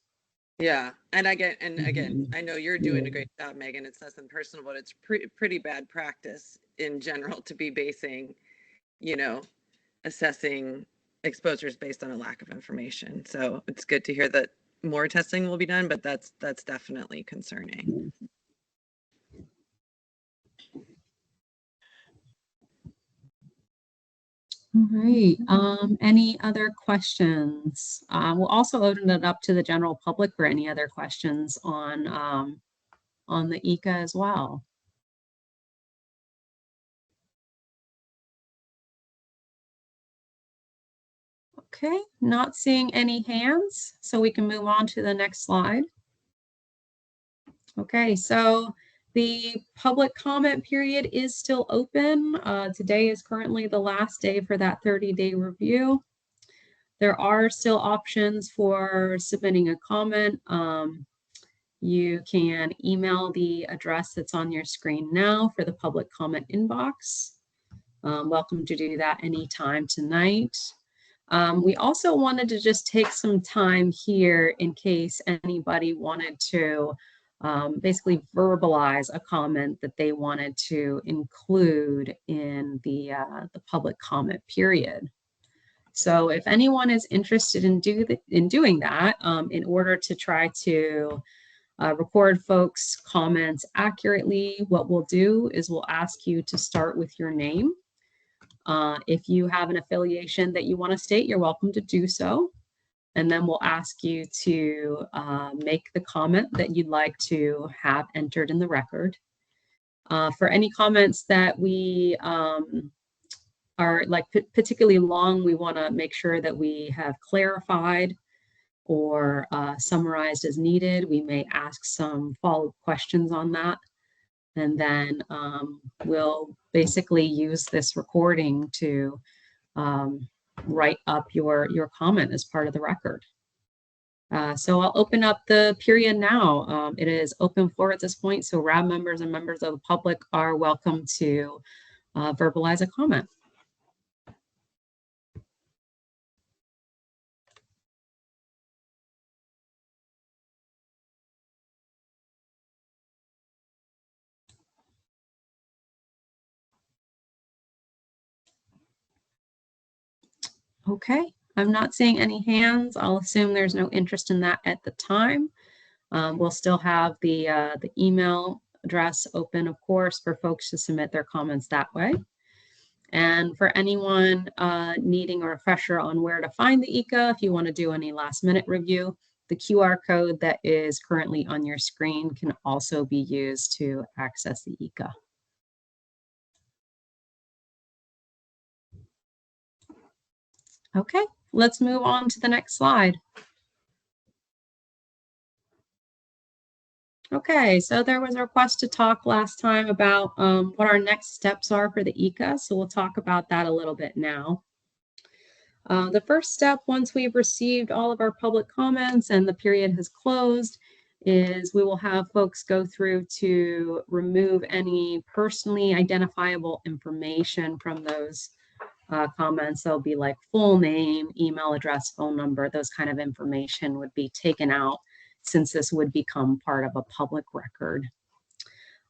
Yeah, and again, I know you're doing a great job, Megan. It's nothing personal, but it's pretty bad practice in general to be basing, assessing exposures based on a lack of information. So it's good to hear that more testing will be done, but that's definitely concerning. All right. Any other questions? We'll also open it up to the general public for any other questions on the ECA as well. Okay, not seeing any hands, so we can move on to the next slide. Okay, so the public comment period is still open. Today is currently the last day for that 30-day review. There are still options for submitting a comment. You can email the address that's on your screen now for the public comment inbox. Welcome to do that anytime tonight. We also wanted to just take some time here in case anybody wanted to basically verbalize a comment that they wanted to include in the public comment period. So if anyone is interested in doing that, in order to try to record folks' comments accurately, what we'll do is we'll ask you to start with your name. If you have an affiliation that you want to state, you're welcome to do so. And then we'll ask you to make the comment that you'd like to have entered in the record. For any comments that we are like particularly long, we want to make sure that we have clarified or summarized as needed. We may ask some follow-up questions on that. And then we'll basically use this recording to write up your comment as part of the record. So I'll open up the period now. It is open floor at this point, so RAB members and members of the public are welcome to verbalize a comment. Okay, I'm not seeing any hands. I'll assume there's no interest in that at the time. We'll still have the email address open, of course, for folks to submit their comments that way. And for anyone needing a refresher on where to find the ECA, if you want to do any last minute review, the QR code that is currently on your screen can also be used to access the ECA. Okay, let's move on to the next slide. Okay, so there was a request to talk last time about what our next steps are for the ECA, so we'll talk about that a little bit now. The first step, once we've received all of our public comments and the period has closed, is we will have folks go through to remove any personally identifiable information from those comments. They'll be like full name, email address, phone number, those kind of information would be taken out since this would become part of a public record.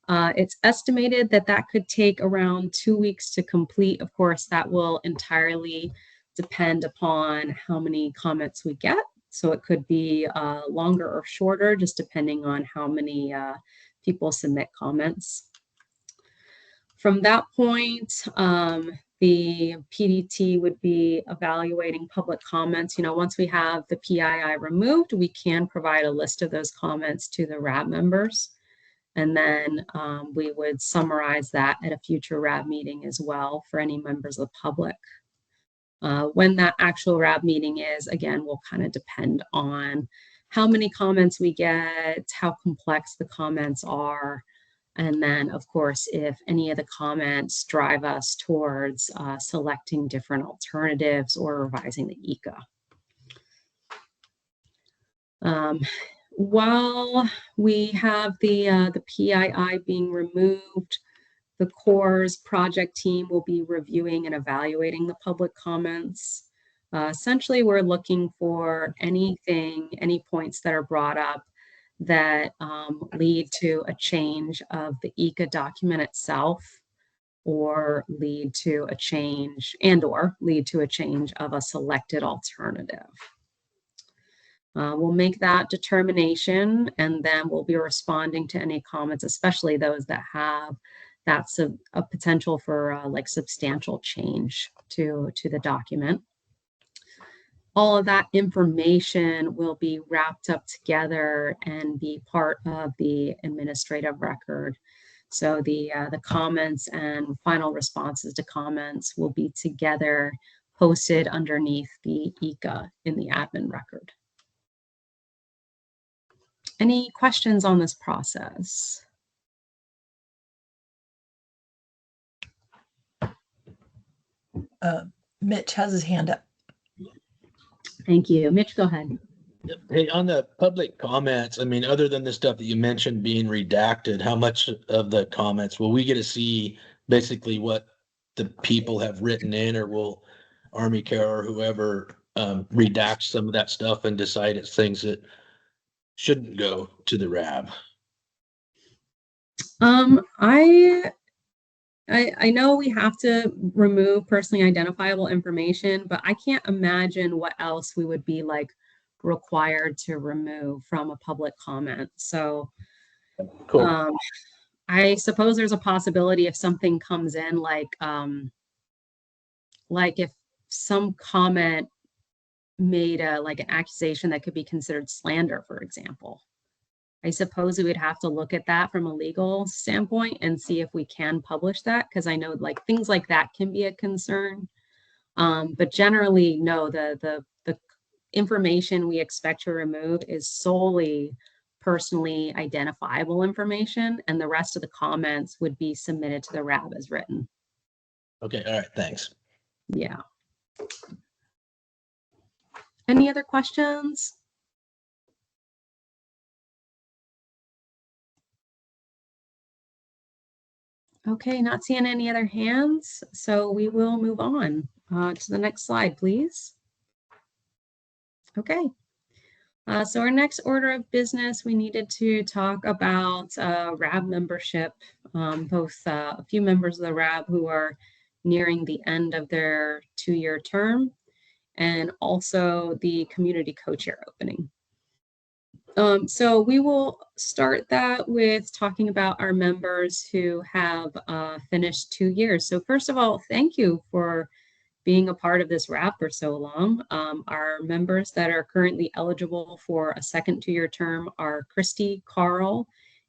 It's estimated that that could take around 2 weeks to complete. Of course, that will entirely depend upon how many comments we get. So it could be longer or shorter, just depending on how many people submit comments. From that point, the PDT would be evaluating public comments. You know, once we have the PII removed, we can provide a list of those comments to the RAB members. And then we would summarize that at a future RAB meeting as well for any members of the public. When that actual RAB meeting is, again, will kind of depend on how many comments we get, how complex the comments are, and then, of course, if any of the comments drive us towards selecting different alternatives or revising the ECA. While we have the PII being removed, the CORE's project team will be reviewing and evaluating the public comments. Essentially, we're looking for any points that are brought up that lead to a change of the ECA document itself, or lead to a change of a selected alternative. We'll make that determination, and then we'll be responding to any comments, especially those that have that's a potential for like substantial change to the document. All of that information will be wrapped up together and be part of the administrative record. So the comments and final responses to comments will be together posted underneath the ECA in the admin record. Any questions on this process? Mitch has his hand up. Thank you. Mitch, go ahead. Hey, on the public comments, I mean, other than the stuff that you mentioned being redacted, how much of the comments will we get to see basically what the people have written in, or will Army Care or whoever redact some of that stuff and decide it's things that shouldn't go to the RAB? I know we have to remove personally identifiable information, but I can't imagine what else we would be like required to remove from a public comment. So Cool. I suppose there's a possibility if something comes in like if some comment made like an accusation that could be considered slander, for example. I suppose we would have to look at that from a legal standpoint and see if we can publish that, because I know like things like that can be a concern. But generally, no, the information we expect to remove is solely personally identifiable information, and the rest of the comments would be submitted to the RAB as written. Okay, all right, thanks. Yeah. Any other questions? Okay, not seeing any other hands, so we will move on to the next slide, please. Okay, so our next order of business, we needed to talk about RAB membership, both a few members of the RAB who are nearing the end of their 2-year term, and also the community co-chair opening. So we will start that with talking about our members who have finished 2 years. So first of all, thank you for being a part of this RAB for so long. Our members that are currently eligible for a second 2-year term are Christy, Carl,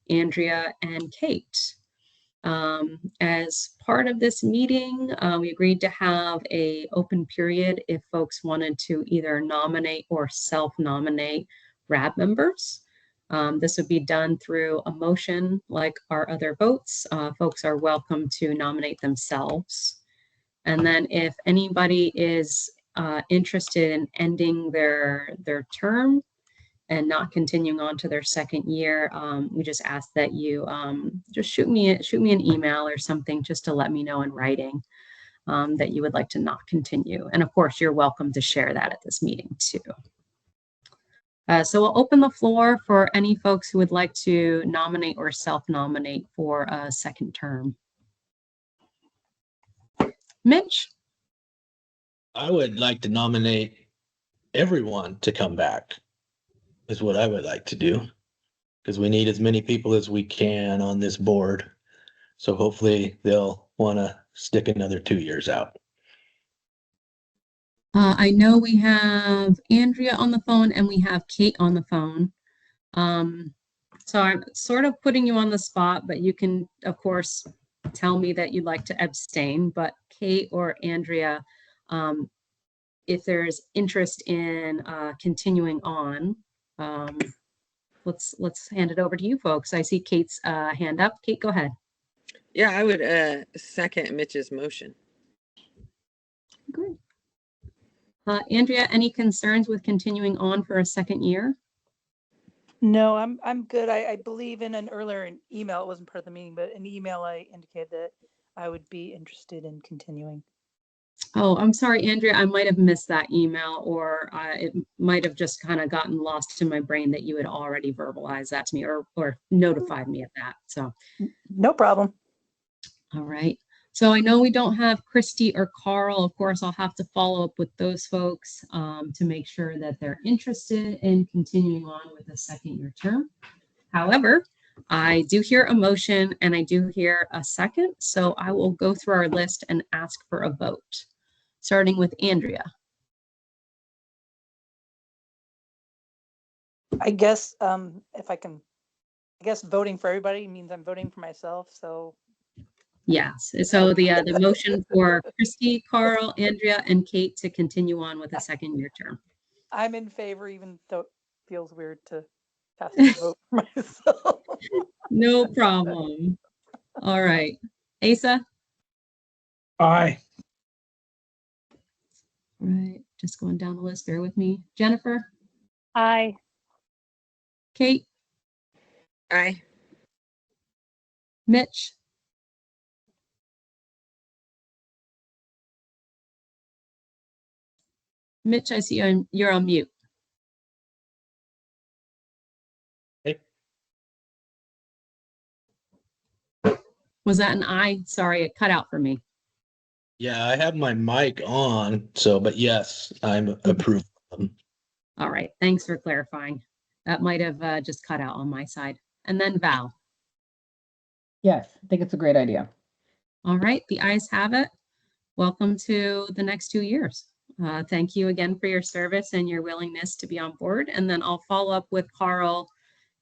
Andrea, and Kate. As part of this meeting, we agreed to have an open period if folks wanted to either nominate or self-nominate RAB members. This would be done through a motion like our other votes. Folks are welcome to nominate themselves. And then if anybody is interested in ending their term and not continuing on to their second year, we just ask that you just shoot me an email or something just to let me know in writing that you would like to not continue. And of course, you're welcome to share that at this meeting too. So we'll open the floor for any folks who would like to nominate or self-nominate for a second term. Mitch? I would like to nominate everyone to come back, is what I would like to do, because we need as many people as we can on this board. So hopefully they'll want to stick another 2 years out. I know we have Andrea on the phone and we have Kate on the phone. So I'm sort of putting you on the spot, but you can, of course, tell me that you'd like to abstain. But Kate or Andrea, if there's interest in continuing on, let's hand it over to you folks. I see Kate's hand up. Kate, go ahead. Yeah, I would second Mitch's motion. Good. Andrea, any concerns with continuing on for a second year? No, I'm good. I believe in an earlier email, it wasn't part of the meeting, but an email I indicated that I would be interested in continuing. Oh, I'm sorry, Andrea, I might have missed that email, or it might have just kind of gotten lost in my brain that you had already verbalized that to me or notified me of that. So no problem. All right. So I know we don't have Christy or Carl. Of course, I'll have to follow up with those folks to make sure that they're interested in continuing on with a second year term. However, I do hear a motion and I do hear a second. So I will go through our list and ask for a vote, starting with Andrea. I guess if I can, I guess voting for everybody means I'm voting for myself. So yes. So the motion for Christy, Carl, Andrea, and Kate to continue on with a second year term. I'm in favor, even though it feels weird to have to vote for myself. No problem. All right. Asa? Aye. All right. Just going down the list. Bear with me. Jennifer? Aye. Kate? Aye. Mitch? Mitch, I see you're on mute. Hey. Was that an aye? Sorry, it cut out for me. Yeah, I have my mic on, so, but yes, I'm approved. All right. Thanks for clarifying. That might have just cut out on my side. And then Val. Yes, I think it's a great idea. All right. The ayes have it. Welcome to the next 2 years. Thank you again for your service and your willingness to be on board. And then I'll follow up with Carl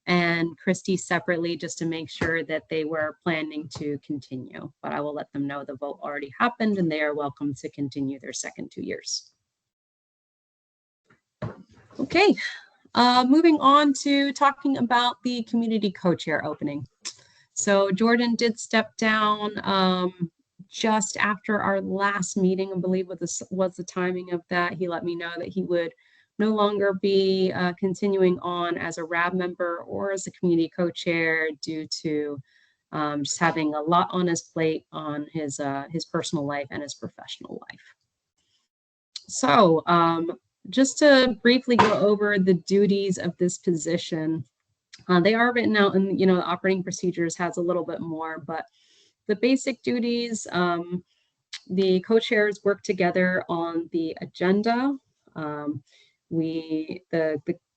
and Christy separately just to make sure that they were planning to continue. But I will let them know the vote already happened and they are welcome to continue their second 2 years. Okay, moving on to talking about the community co-chair opening. So Jordan did step down just after our last meeting, I believe was the timing of that. He let me know that he would no longer be continuing on as a RAB member or as a community co-chair due to just having a lot on his plate on his personal life and his professional life. So just to briefly go over the duties of this position, they are written out in, the operating procedures has a little bit more, but the basic duties, the co-chairs work together on the agenda The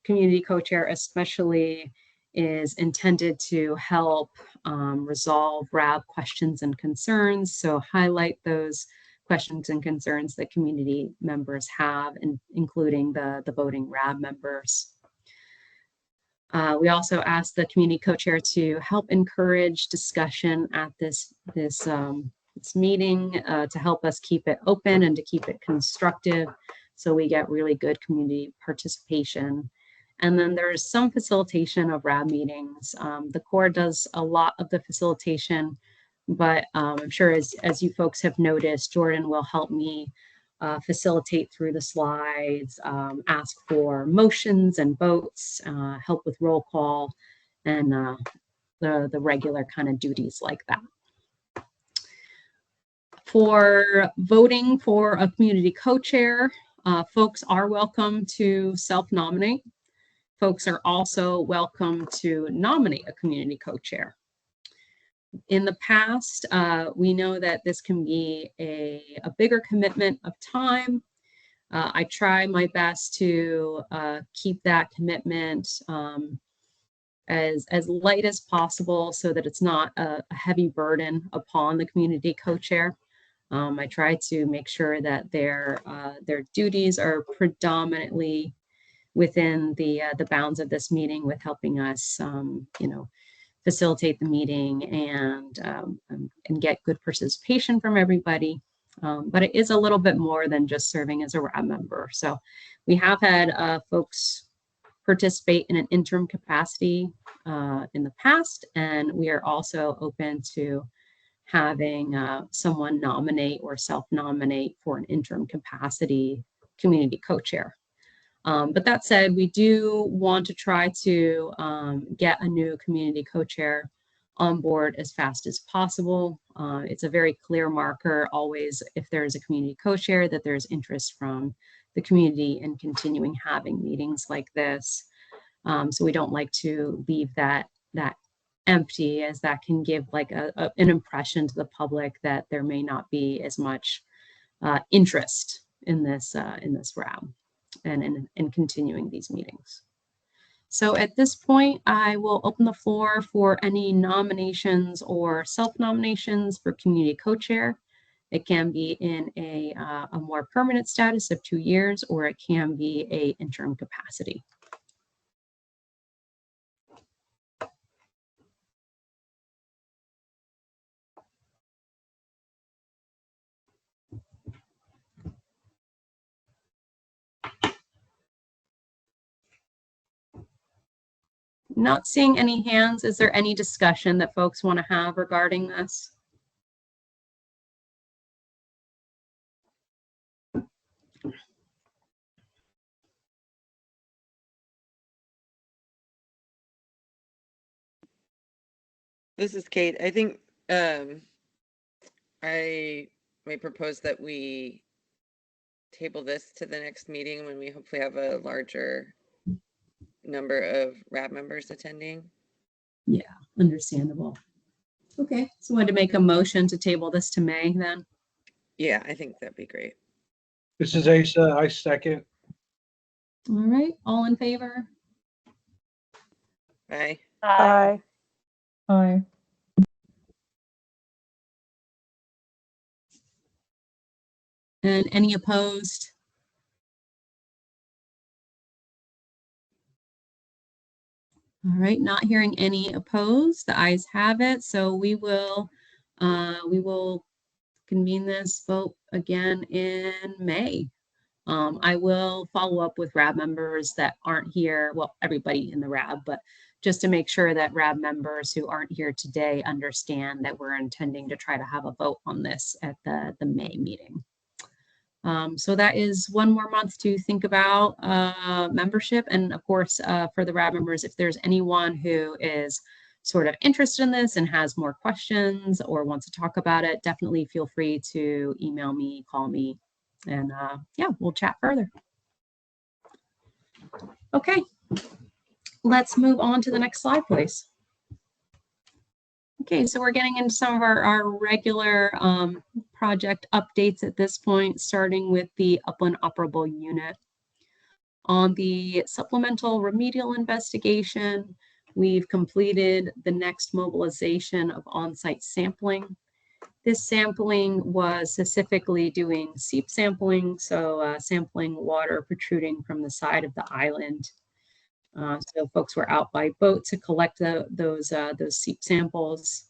community co-chair especially is intended to help resolve RAB questions and concerns. So highlight those questions and concerns that community members have, including the voting RAB members. We also asked the community co-chair to help encourage discussion at this meeting to help us keep it open and to keep it constructive so we get really good community participation. And then there's some facilitation of RAB meetings. The core does a lot of the facilitation, but I'm sure as you folks have noticed, Jordan will help me facilitate through the slides, ask for motions and votes, help with roll call, and the regular kind of duties like that. For voting for a community co-chair, folks are welcome to self-nominate. Folks are also welcome to nominate a community co-chair. In the past, we know that this can be a bigger commitment of time. I try my best to keep that commitment as light as possible so that it's not a heavy burden upon the community co-chair. I try to make sure that their duties are predominantly within the bounds of this meeting, with helping us, facilitate the meeting and get good participation from everybody. But it is a little bit more than just serving as a RAB member. So we have had folks participate in an interim capacity in the past, and we are also open to having someone nominate or self-nominate for an interim capacity community co-chair. But that said, we do want to try to get a new community co-chair on board as fast as possible. It's a very clear marker always, if there's a community co-chair, that there's interest from the community in continuing having meetings like this. So we don't like to leave that empty, as that can give like an impression to the public that there may not be as much interest in this RAB and in continuing these meetings. So at this point, I will open the floor for any nominations or self-nominations for community co-chair. It can be in a more permanent status of 2 years, or it can be an interim capacity. Not seeing any hands. Is there any discussion that folks want to have regarding this? This is Kate. I think I may propose that we table this to the next meeting when we hopefully have a larger number of RAB members attending. Yeah, understandable. Okay, so I wanted to make a motion to table this to May then. Yeah, I think that'd be great. This is Asa. I second. All right, all in favor? Bye. Aye. Aye. And any opposed? All right, not hearing any opposed. The ayes have it. So we will convene this vote again in May. I will follow up with RAB members that aren't here. Well, everybody in the RAB, but just to make sure that RAB members who aren't here today understand that we're intending to try to have a vote on this at the May meeting. So that is one more month to think about membership. And of course, for the RAB members, if there's anyone who is sort of interested in this and has more questions or wants to talk about it, definitely feel free to email me, call me, and yeah, we'll chat further. Okay, let's move on to the next slide, please. Okay, so we're getting into some of our regular project updates at this point, starting with the Upland Operable Unit. On the supplemental remedial investigation, we've completed the next mobilization of on-site sampling. This sampling was specifically doing seep sampling, so sampling water protruding from the side of the island. So folks were out by boat to collect those seep samples.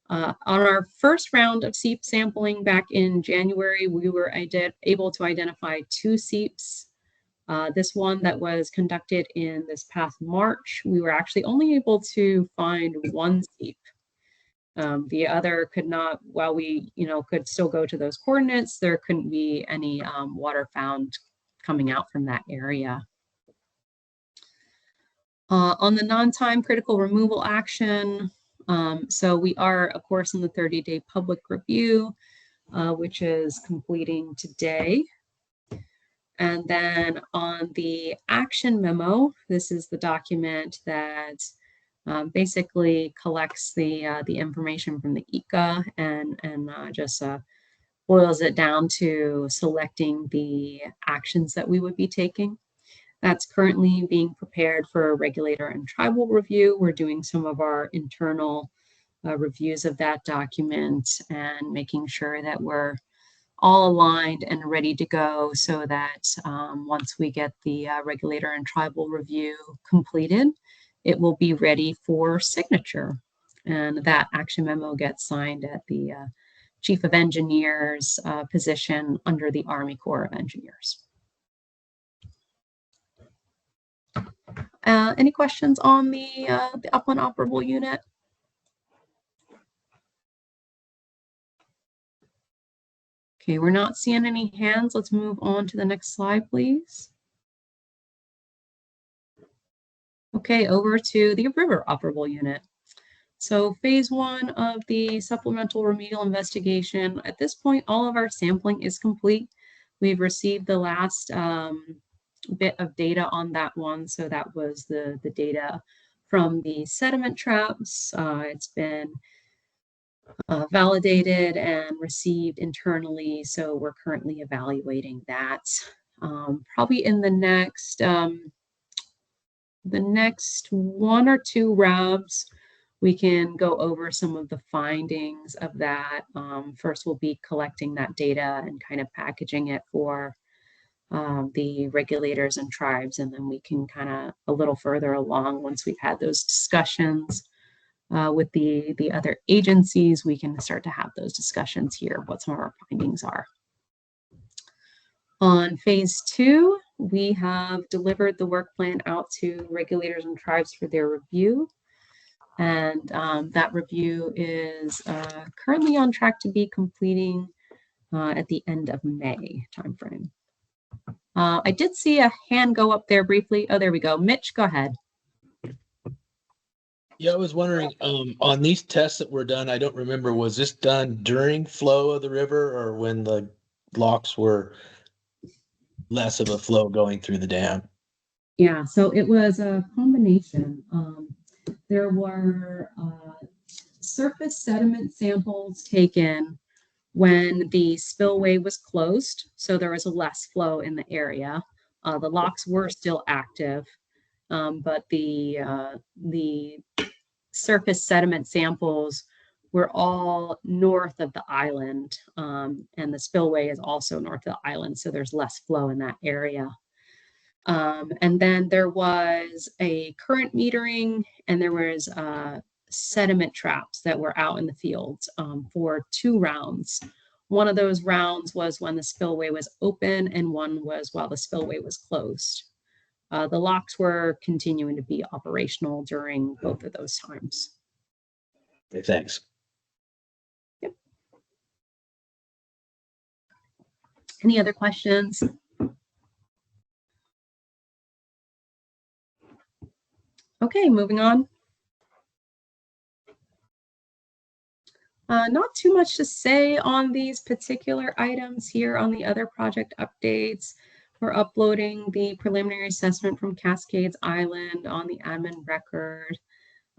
On our first round of seep sampling back in January, we were able to identify 2 seeps. This one that was conducted in this past March, we were actually only able to find 1 seep. The other could not, while we could still go to those coordinates, there couldn't be any water found coming out from that area. On the non-time critical removal action, so we are, of course, in the 30-day public review, which is completing today. And then on the action memo, this is the document that basically collects the information from the ICA and just boils it down to selecting the actions that we would be taking. That's currently being prepared for a regulator and tribal review. We're doing some of our internal reviews of that document and making sure that we're all aligned and ready to go so that once we get the regulator and tribal review completed, it will be ready for signature. And that action memo gets signed at the Chief of Engineers position under the Army Corps of Engineers. Any questions on the upland operable unit? Okay, we're not seeing any hands. Let's move on to the next slide, please. Okay, over to the river operable unit. So phase 1 of the supplemental remedial investigation, at this point, all of our sampling is complete. We've received the last bit of data on that one. So that was the data from the sediment traps. It's been validated and received internally. So we're currently evaluating that. Probably in the next 1 or 2 RABs, we can go over some of the findings of that. First, we'll be collecting that data and kind of packaging it for the regulators and tribes, and then we can kind of a little further along once we've had those discussions with the other agencies, we can start to have those discussions here, what some of our findings are. On phase 2, we have delivered the work plan out to regulators and tribes for their review. And that review is currently on track to be completing at the end of May timeframe. I did see a hand go up there briefly. Oh, there we go. Mitch, go ahead. Yeah, I was wondering, on these tests that were done, I don't remember, was this done during flow of the river or when the locks were less of a flow going through the dam? Yeah, so it was a combination. There were surface sediment samples taken when the spillway was closed, so there was less flow in the area. The locks were still active, but the surface sediment samples were all north of the island, and the spillway is also north of the island, so there's less flow in that area. And then there was a current metering, and there was sediment traps that were out in the fields for 2 rounds. One of those rounds was when the spillway was open, and one was while the spillway was closed. The locks were continuing to be operational during both of those times. Okay, thanks. Yep. Any other questions? Okay, moving on. Not too much to say on these particular items here on the other project updates. We're uploading the preliminary assessment from Cascades Island on the admin record.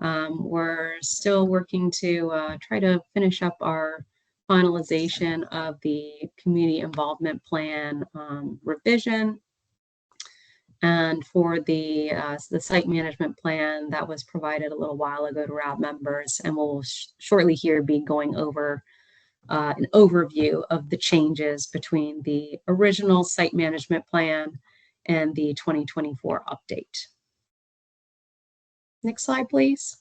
We're still working to try to finish up our finalization of the community involvement plan revision. And for the site management plan that was provided a little while ago to RAB members, and we'll shortly here be going over an overview of the changes between the original site management plan and the 2024 update. Next slide, please.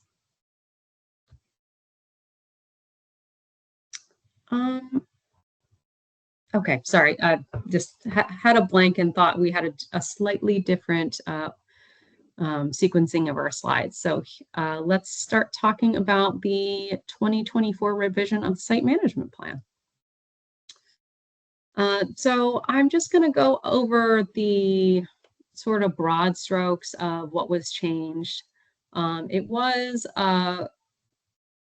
Okay, sorry, I just had a blank and thought we had a slightly different sequencing of our slides. So let's start talking about the 2024 revision of the site management plan. So I'm just going to go over the sort of broad strokes of what was changed.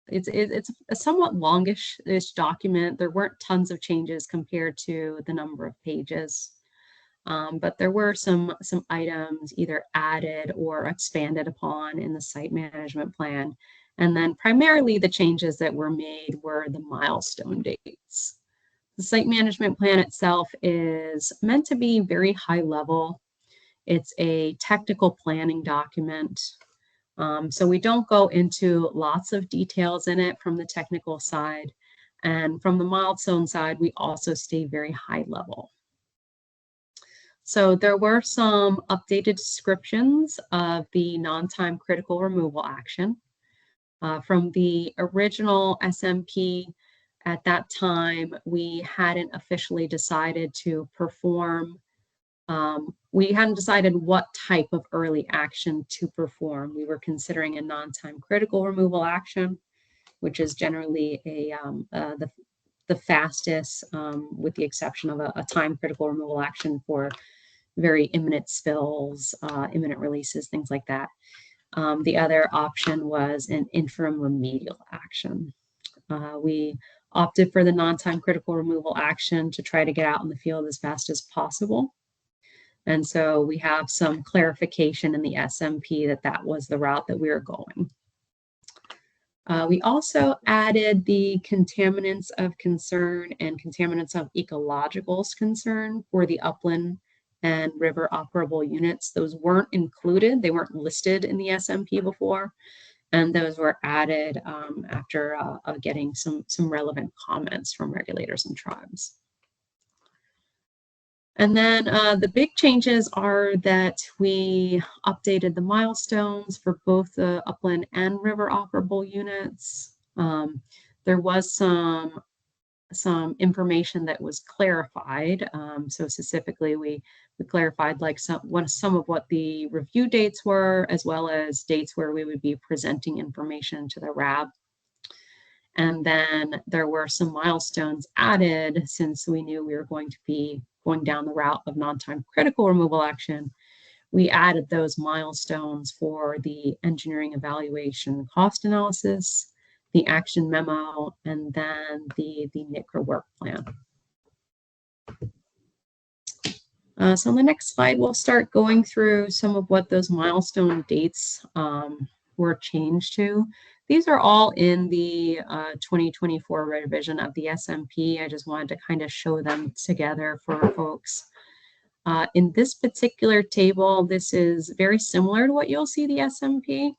It's a somewhat longish document. There weren't tons of changes compared to the number of pages. But there were some items either added or expanded upon in the site management plan. And then primarily the changes that were made were the milestone dates. The site management plan itself is meant to be very high level. It's a technical planning document. So we don't go into lots of details in it from the technical side. And from the milestone side, we also stay very high level. So there were some updated descriptions of the non-time critical removal action. From the original SMP, at that time, we hadn't officially decided to perform, we hadn't decided what type of early action to perform. We were considering a non-time critical removal action, which is generally the fastest, with the exception of a time critical removal action for very imminent spills, imminent releases, things like that. The other option was an interim remedial action. We opted for the non-time critical removal action to try to get out in the field as fast as possible. And so we have some clarification in the SMP that that was the route that we were going. We also added the contaminants of concern and contaminants of ecological concern for the upland and river operable units. Those weren't included. They weren't listed in the SMP before, and those were added after getting some relevant comments from regulators and tribes. And then the big changes are that we updated the milestones for both the upland and river operable units. There was some information that was clarified. So specifically, we clarified like some of what the review dates were, as well as dates where we would be presenting information to the RAB. And then there were some milestones added since we knew we were going to be going down the route of non-time critical removal action. We added those milestones for the engineering evaluation cost analysis, the action memo, and then the NCRA work plan. So on the next slide, we'll start going through some of what those milestone dates were changed to. These are all in the 2024 revision of the SMP. I just wanted to kind of show them together for folks. In this particular table, this is very similar to what you'll see the SMP.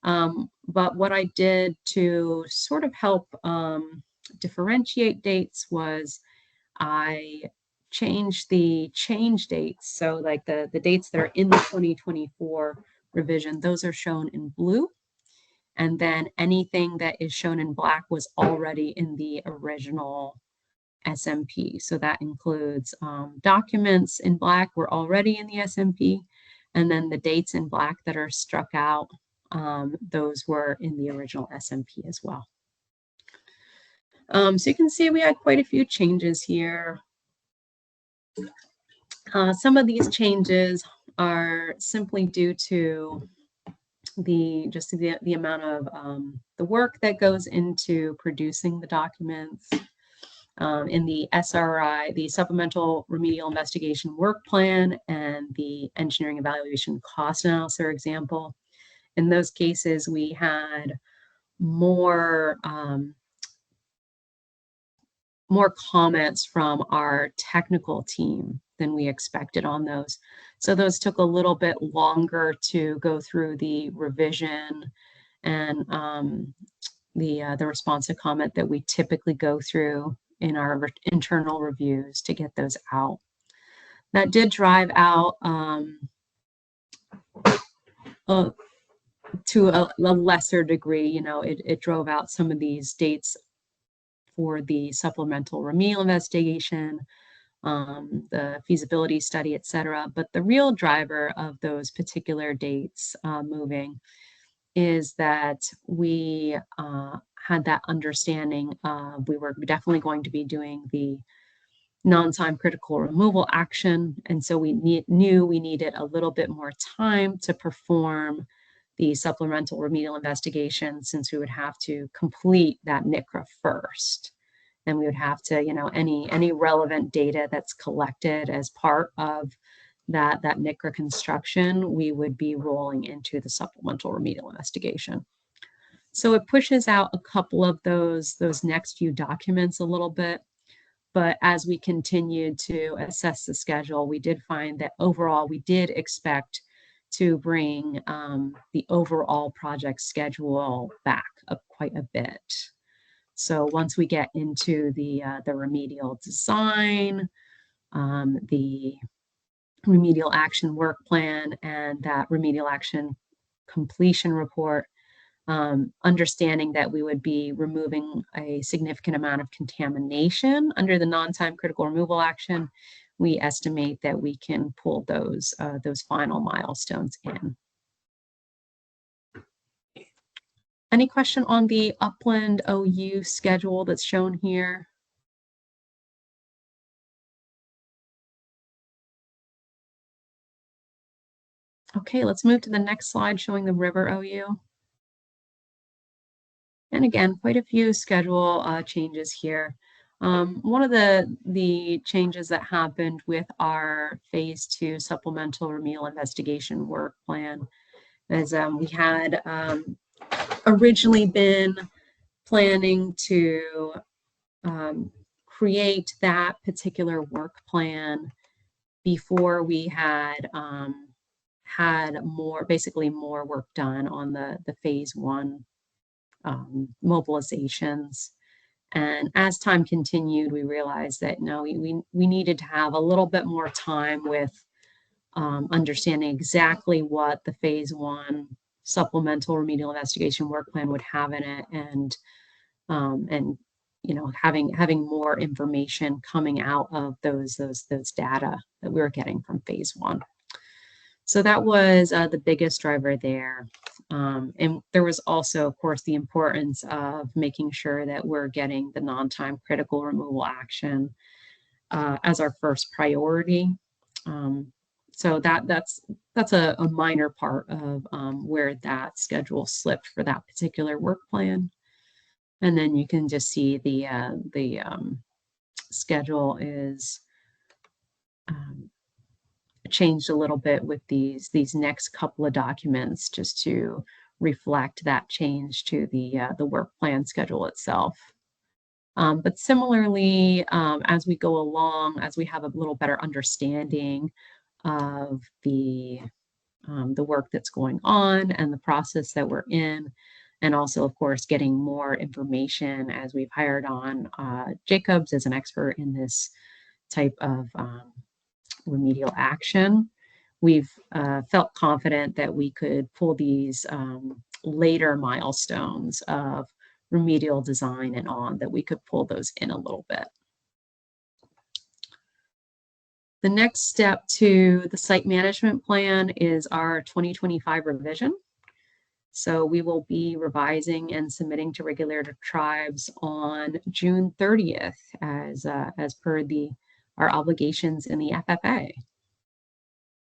But what I did to sort of help differentiate dates was I changed the change dates. So like the dates that are in the 2024 revision, those are shown in blue. And then anything that is shown in black was already in the original SMP. So that includes documents in black were already in the SMP. And then the dates in black that are struck out, those were in the original SMP as well. So you can see we had quite a few changes here. Some of these changes are simply due to the amount of the work that goes into producing the documents. In the SRI, the Supplemental Remedial Investigation Work Plan, and the Engineering Evaluation Cost Analysis, for example. In those cases, we had more comments from our technical team than we expected on those. So those took a little bit longer to go through the revision and the responsive comment that we typically go through in our internal reviews to get those out. That did drive out to a lesser degree, you know, it drove out some of these dates for the supplemental remedial investigation, the feasibility study, et cetera. But the real driver of those particular dates moving is that we had that understanding of we were definitely going to be doing the non-time critical removal action. And so we knew we needed a little bit more time to perform the supplemental remedial investigation, since we would have to complete that NCRA first. And we would have to, you know, any relevant data that's collected as part of that NCRA construction, we would be rolling into the supplemental remedial investigation. So it pushes out a couple of those next few documents a little bit. But as we continued to assess the schedule, we did find that overall we did expect to bring the overall project schedule back up quite a bit. So once we get into the remedial design, the remedial action work plan, and that remedial action completion report, understanding that we would be removing a significant amount of contamination under the non-time critical removal action, we estimate that we can pull those final milestones in. Any question on the Upland OU schedule that's shown here? Okay, let's move to the next slide showing the River OU. And again, quite a few schedule changes here. One of the changes that happened with our phase 2 supplemental remedial investigation work plan is we had originally been planning to create that particular work plan before we had basically more work done on the phase 1 mobilizations. And as time continued, we realized that no, we needed to have a little bit more time with understanding exactly what the phase 1 supplemental remedial investigation work plan would have in it, and you know, having more information coming out of those data that we were getting from phase 1. So that was the biggest driver there. And there was also, of course, the importance of making sure that we're getting the non-time critical removal action as our first priority. So that's a minor part of where that schedule slipped for that particular work plan. And then you can just see the schedule is changed a little bit with these next couple of documents, just to reflect that change to the work plan schedule itself. But similarly, as we go along, as we have a little better understanding of the work that's going on and the process that we're in, and also, of course, getting more information as we've hired on Jacobs as an expert in this type of remedial action, we've felt confident that we could pull these later milestones of remedial design and on, that we could pull those in a little bit. The next step to the site management plan is our 2025 revision. So we will be revising and submitting to regulator tribes on June 30th as per our obligations in the FFA.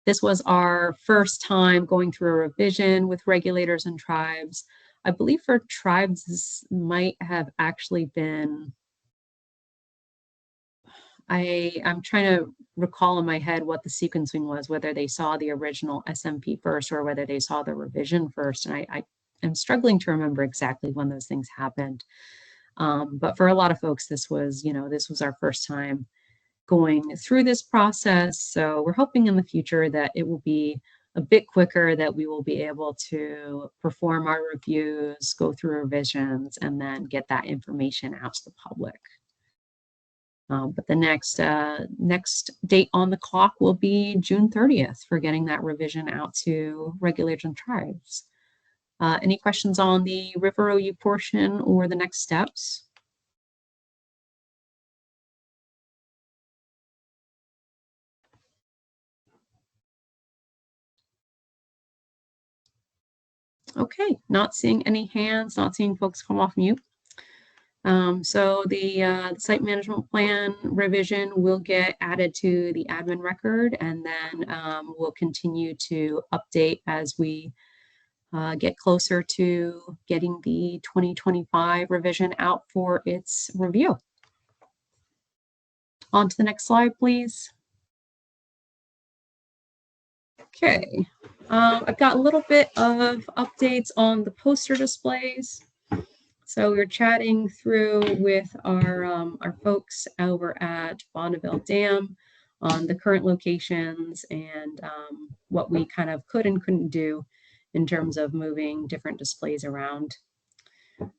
This was our first time going through a revision with regulators and tribes. I believe for tribes, this might have actually been, I'm trying to recall in my head what the sequencing was, whether they saw the original SMP first or whether they saw the revision first. And I am struggling to remember exactly when those things happened. But for a lot of folks, this was our first time going through this process. So we're hoping in the future that it will be a bit quicker, that we will be able to perform our reviews, go through revisions, and then get that information out to the public. But the next date on the clock will be June 30th for getting that revision out to regulators and tribes. Any questions on the River OU portion or the next steps? Okay, not seeing any hands, not seeing folks come off mute. So the site management plan revision will get added to the admin record, and then we'll continue to update as we get closer to getting the 2025 revision out for its review. On to the next slide, please. Okay, I've got a little bit of updates on the poster displays. So we're chatting through with our folks over at Bonneville Dam on the current locations and what we kind of could and couldn't do in terms of moving different displays around.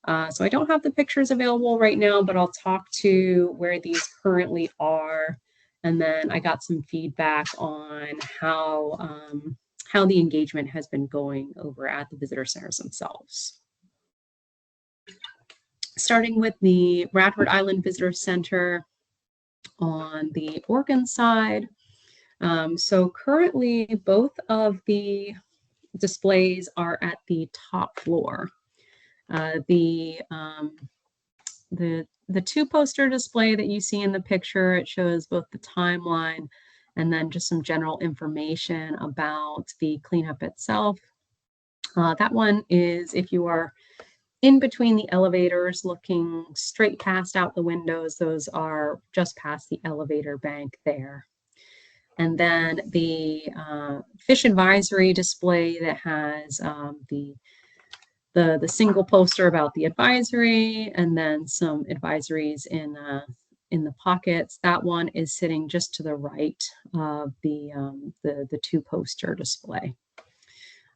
So I don't have the pictures available right now, but I'll talk to where these currently are. And then I got some feedback on how the engagement has been going over at the visitor centers themselves. Starting with the Bradford Island Visitor Center on the Oregon side. So currently both of the displays are at the top floor. The two poster display that you see in the picture, it shows both the timeline and then just some general information about the cleanup itself. That one is if you are in between the elevators looking straight past out the windows, those are just past the elevator bank there. And then the fish advisory display that has the single poster about the advisory and then some advisories in the pockets. That one is sitting just to the right of the two poster display.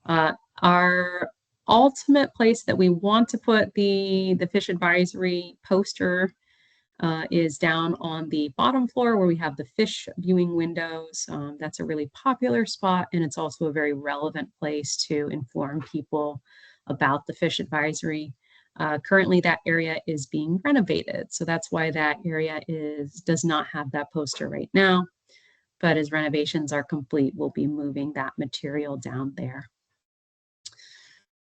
Our ultimate place that we want to put the fish advisory poster is down on the bottom floor where we have the fish viewing windows. That's a really popular spot, and it's also a very relevant place to inform people about the fish advisory. Currently that area is being renovated, so that's why that area does not have that poster right now. But as renovations are complete, we'll be moving that material down there.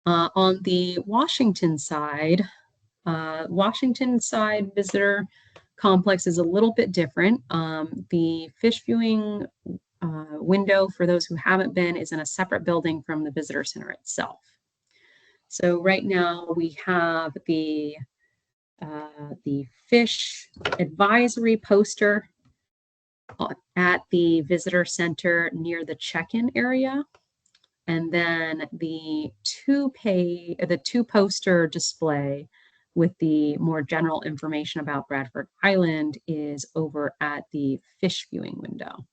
On the Washington side visitor complex is a little bit different. The fish viewing window, for those who haven't been, is in a separate building from the visitor center itself. So right now we have the fish advisory poster at the visitor center near the check-in area. And then the two poster display with the more general information about Bradford Island is over at the fish viewing window.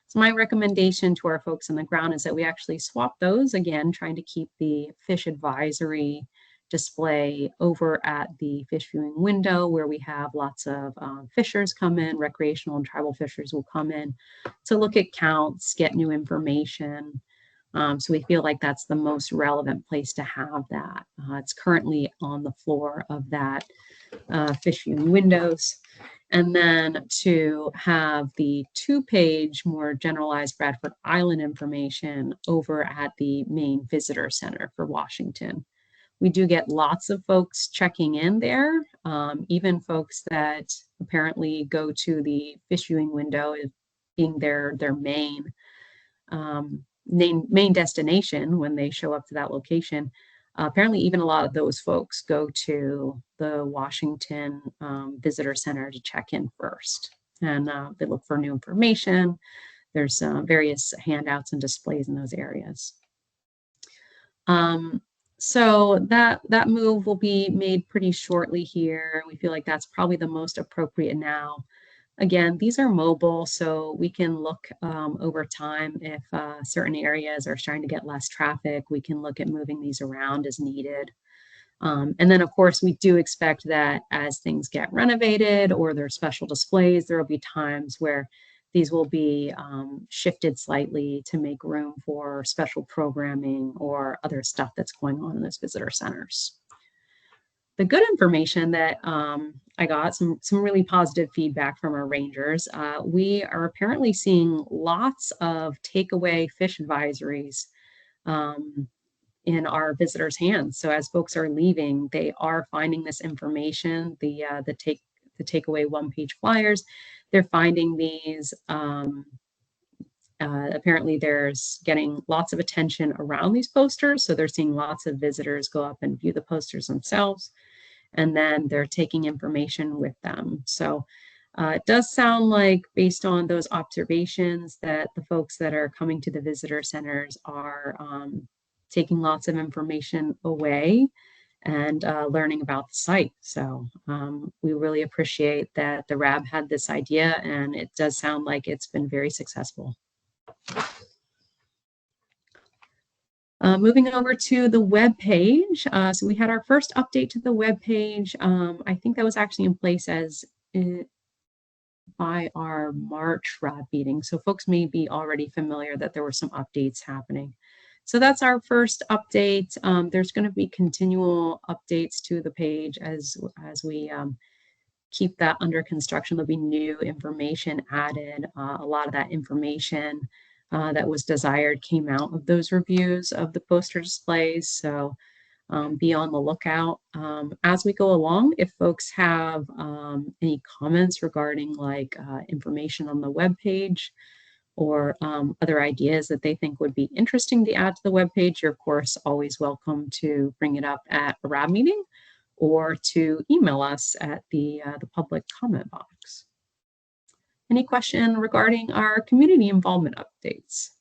So my recommendation to our folks on the ground is that we actually swap those, again, trying to keep the fish advisory display over at the fish viewing window where we have lots of fishers come in, recreational and tribal fishers will come in to look at counts, get new information. So we feel like that's the most relevant place to have that. It's currently on the floor of that fish viewing windows. And then to have the two-page, more generalized Bradford Island information over at the main visitor center for Washington. We do get lots of folks checking in there, even folks that apparently go to the fish viewing window as being their main destination when they show up to that location. Apparently, even a lot of those folks go to the Washington Visitor Center to check in first. And they look for new information. There's various handouts and displays in those areas. So that move will be made pretty shortly here. We feel like that's probably the most appropriate now Again, these are mobile, so we can look over time if certain areas are starting to get less traffic. We can look at moving these around as needed. And then, of course, we do expect that as things get renovated or there's special displays, there will be times where these will be shifted slightly to make room for special programming or other stuff that's going on in those visitor centers. The good information that I got, some really positive feedback from our rangers. We are apparently seeing lots of takeaway fish advisories in our visitors' hands. So as folks are leaving, they are finding this information, the takeaway one-page flyers. They're finding these. Apparently, there's getting lots of attention around these posters. So they're seeing lots of visitors go up and view the posters themselves, and then they're taking information with them. So it does sound like, based on those observations, that the folks that are coming to the visitor centers are taking lots of information away and learning about the site. So we really appreciate that the RAB had this idea, and it does sound like it's been very successful. Moving over to the web page. So we had our first update to the web page. I think that was actually in place as by our March RAB meeting. So folks may be already familiar that there were some updates happening. So that's our first update. There's going to be continual updates to the page as we keep that under construction. There'll be new information added. A lot of that information that was desired came out of those reviews of the poster displays. So be on the lookout. As we go along, if folks have any comments regarding like information on the web page or other ideas that they think would be interesting to add to the web page, you're of course always welcome to bring it up at a RAB meeting or to email us at the public comment box. Any question regarding our community involvement updates?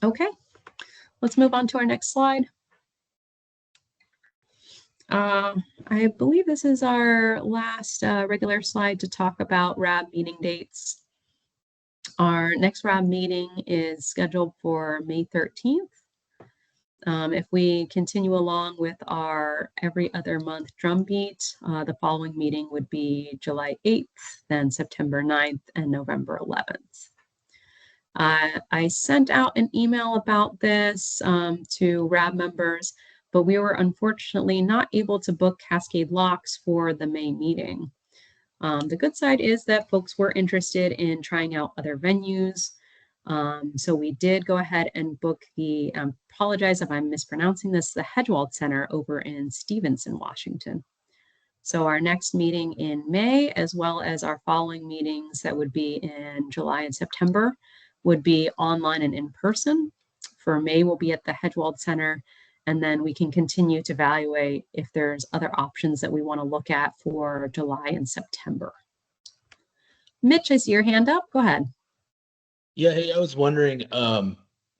Okay, let's move on to our next slide. I believe this is our last regular slide to talk about RAB meeting dates. Our next RAB meeting is scheduled for May 13th. If we continue along with our every other month drumbeat, the following meeting would be July 8th, then September 9th, and November 11th. I sent out an email about this to RAB members, but we were unfortunately not able to book Cascade Locks for the May meeting. The good side is that folks were interested in trying out other venues. So we did go ahead and book the, apologize if I'm mispronouncing this, the Hedgewald Center over in Stevenson, Washington. So our next meeting in May, as well as our following meetings that would be in July and September, would be online and in person. For May, we'll be at the Hedgewald Center, and then we can continue to evaluate if there's other options that we want to look at for July and September. Mitch, I see your hand up. Go ahead. Yeah, hey, I was wondering,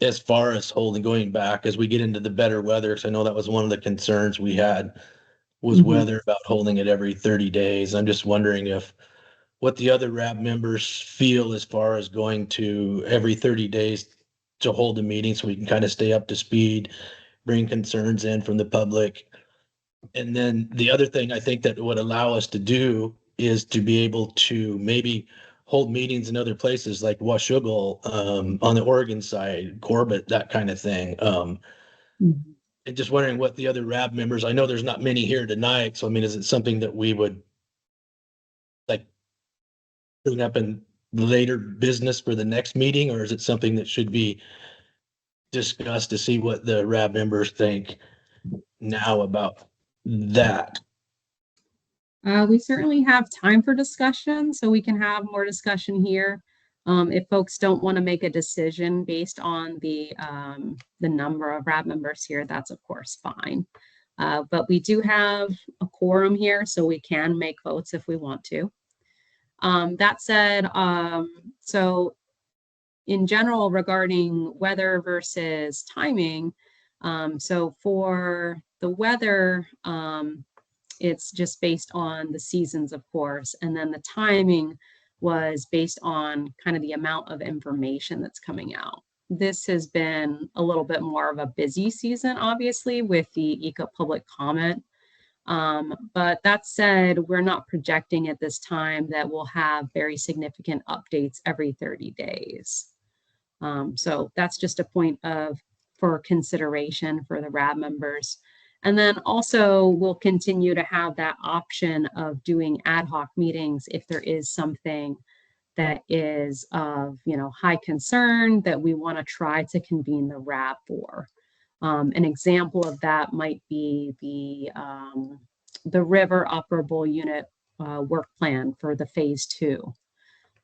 as far as going back as we get into the better weather, because I know that was one of the concerns we had was weather, about holding it every 30 days. I'm just wondering if what the other RAB members feel as far as going to every 30 days to hold a meeting so we can kind of stay up to speed, bring concerns in from the public. And then the other thing I think that would allow us to do is to be able to maybe hold meetings in other places like Washougal, on the Oregon side, Corbett, that kind of thing. And just wondering what the other RAB members, I know there's not many here tonight. So, I mean, is it something that we would like bring up in later business for the next meeting, or is it something that should be discussed to see what the RAB members think now about that? We certainly have time for discussion, so we can have more discussion here. If folks don't want to make a decision based on the number of RAB members here, that's of course fine. But we do have a quorum here, so we can make votes if we want to. That said, so in general regarding weather versus timing, So for the weather, it's just based on the seasons, of course, and then the timing was based on kind of the amount of information that's coming out. This has been a little bit more of a busy season, obviously, with the eco public comment. But that said, we're not projecting at this time that we'll have very significant updates every 30 days. So that's just a point for consideration for the RAB members. And then also we'll continue to have that option of doing ad hoc meetings if there is something that is of high concern that we want to try to convene the RAB for. An example of that might be the river operable unit work plan for the phase 2.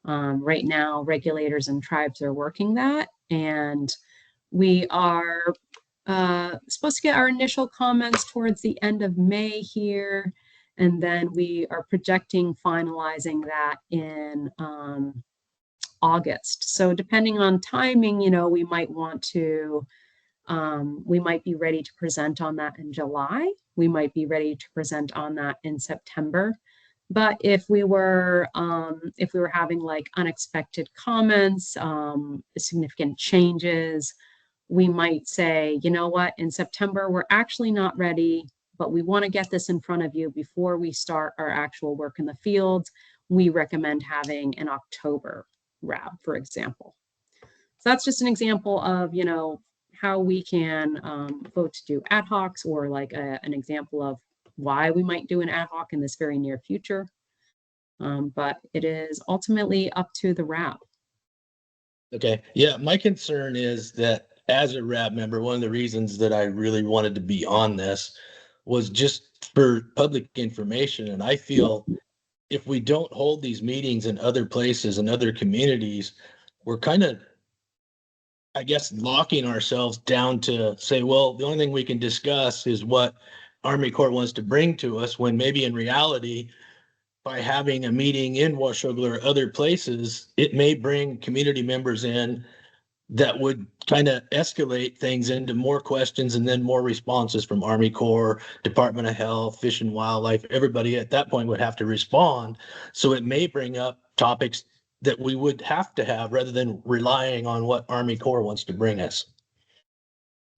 Right now, regulators and tribes are working that, and we are supposed to get our initial comments towards the end of May here, and then we are projecting finalizing that in August. So depending on timing, we might want to, we might be ready to present on that in July. We might be ready to present on that in September. But if we were having like unexpected comments, significant changes, we might say, you know what, in September, we're actually not ready, but we want to get this in front of you before we start our actual work in the field. We recommend having an October RAB, for example. So that's just an example of, how we can vote to do ad hocs, or like an example of why we might do an ad hoc in this very near future. But it is ultimately up to the RAB. Okay. Yeah. My concern is that as a RAB member, one of the reasons that I really wanted to be on this was just for public information. And I feel if we don't hold these meetings in other places and other communities, we're kind of, I guess, locking ourselves down to say, well, the only thing we can discuss is what Army Corps wants to bring to us, when maybe in reality, by having a meeting in Washougal or other places, it may bring community members in that would kind of escalate things into more questions and then more responses from Army Corps, Department of Health, Fish and Wildlife. Everybody at that point would have to respond. So it may bring up topics that we would have to have rather than relying on what Army Corps wants to bring us.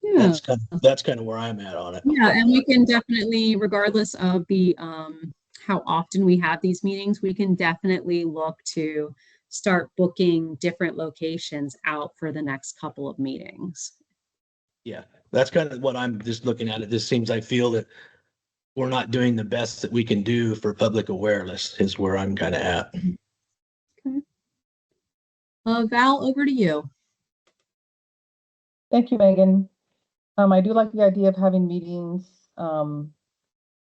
Yeah. That's kind of where I'm at on it. Yeah, and we can definitely, regardless of the how often we have these meetings, we can definitely look to start booking different locations out for the next couple of meetings. Yeah, that's kind of what I'm just looking at. It just seems I feel that we're not doing the best that we can do for public awareness is where I'm kind of at. Okay. Val, over to you. Thank you, Megan. I do like the idea of having meetings,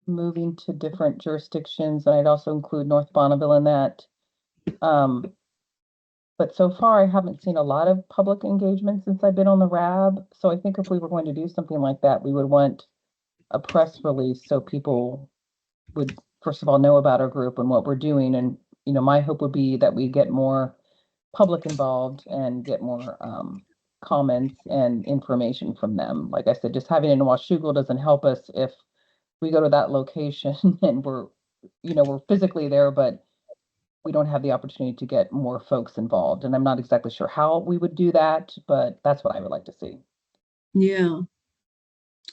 moving to different jurisdictions, and I'd also include North Bonneville in that. But so far, I haven't seen a lot of public engagement since I've been on the RAB. So I think if we were going to do something like that, we would want a press release so people would, first of all, know about our group and what we're doing. And, my hope would be that we get more public involved and get more comments and information from them. Like I said, just having it in Washougal doesn't help us if we go to that location and we're physically there, but we don't have the opportunity to get more folks involved. And I'm not exactly sure how we would do that, but that's what I would like to see. Yeah.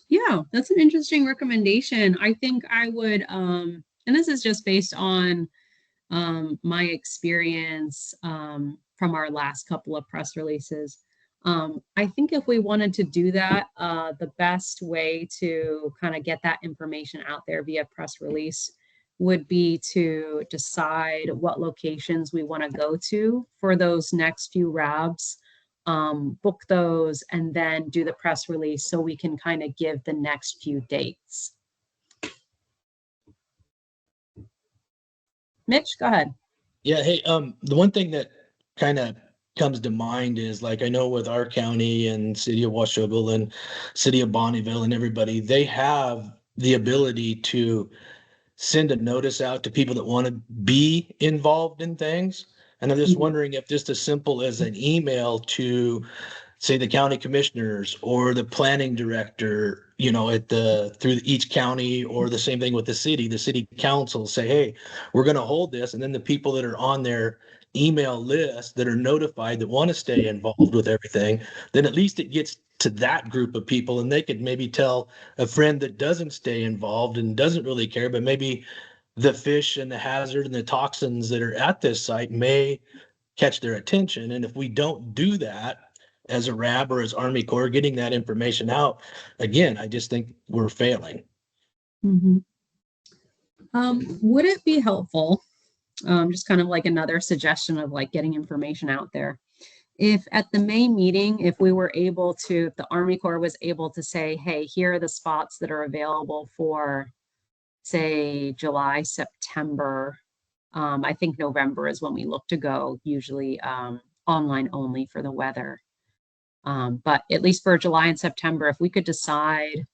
Yeah, that's an interesting recommendation. I think I would, and this is just based on my experience from our last couple of press releases. I think if we wanted to do that, the best way to kind of get that information out there via press release would be to decide what locations we want to go to for those next few RABs, book those, and then do the press release so we can kind of give the next few dates. Mitch, go ahead. Yeah, hey, the one thing that kind of comes to mind is, like, I know with our county and city of Washougal and city of Bonneville and everybody, they have the ability to send a notice out to people that want to be involved in things. And I'm just wondering if just as simple as an email to say the county commissioners or the planning director, you know, through each county, or the same thing with the city council, say, hey, we're going to hold this. And then the people that are on their email list that are notified that want to stay involved with everything, then at least it gets to that group of people, and they could maybe tell a friend that doesn't stay involved and doesn't really care, but maybe the fish and the hazard and the toxins that are at this site may catch their attention. And if we don't do that as a RAB or as Army Corps, getting that information out, again, I just think we're failing. Mm-hmm. Would it be helpful, just kind of like another suggestion of like getting information out there, if at the May meeting, if we were able to, if the Army Corps was able to say, hey, here are the spots that are available for, say, July, September. I think November is when we look to go, usually online only for the weather. But at least for July and September, if we could decide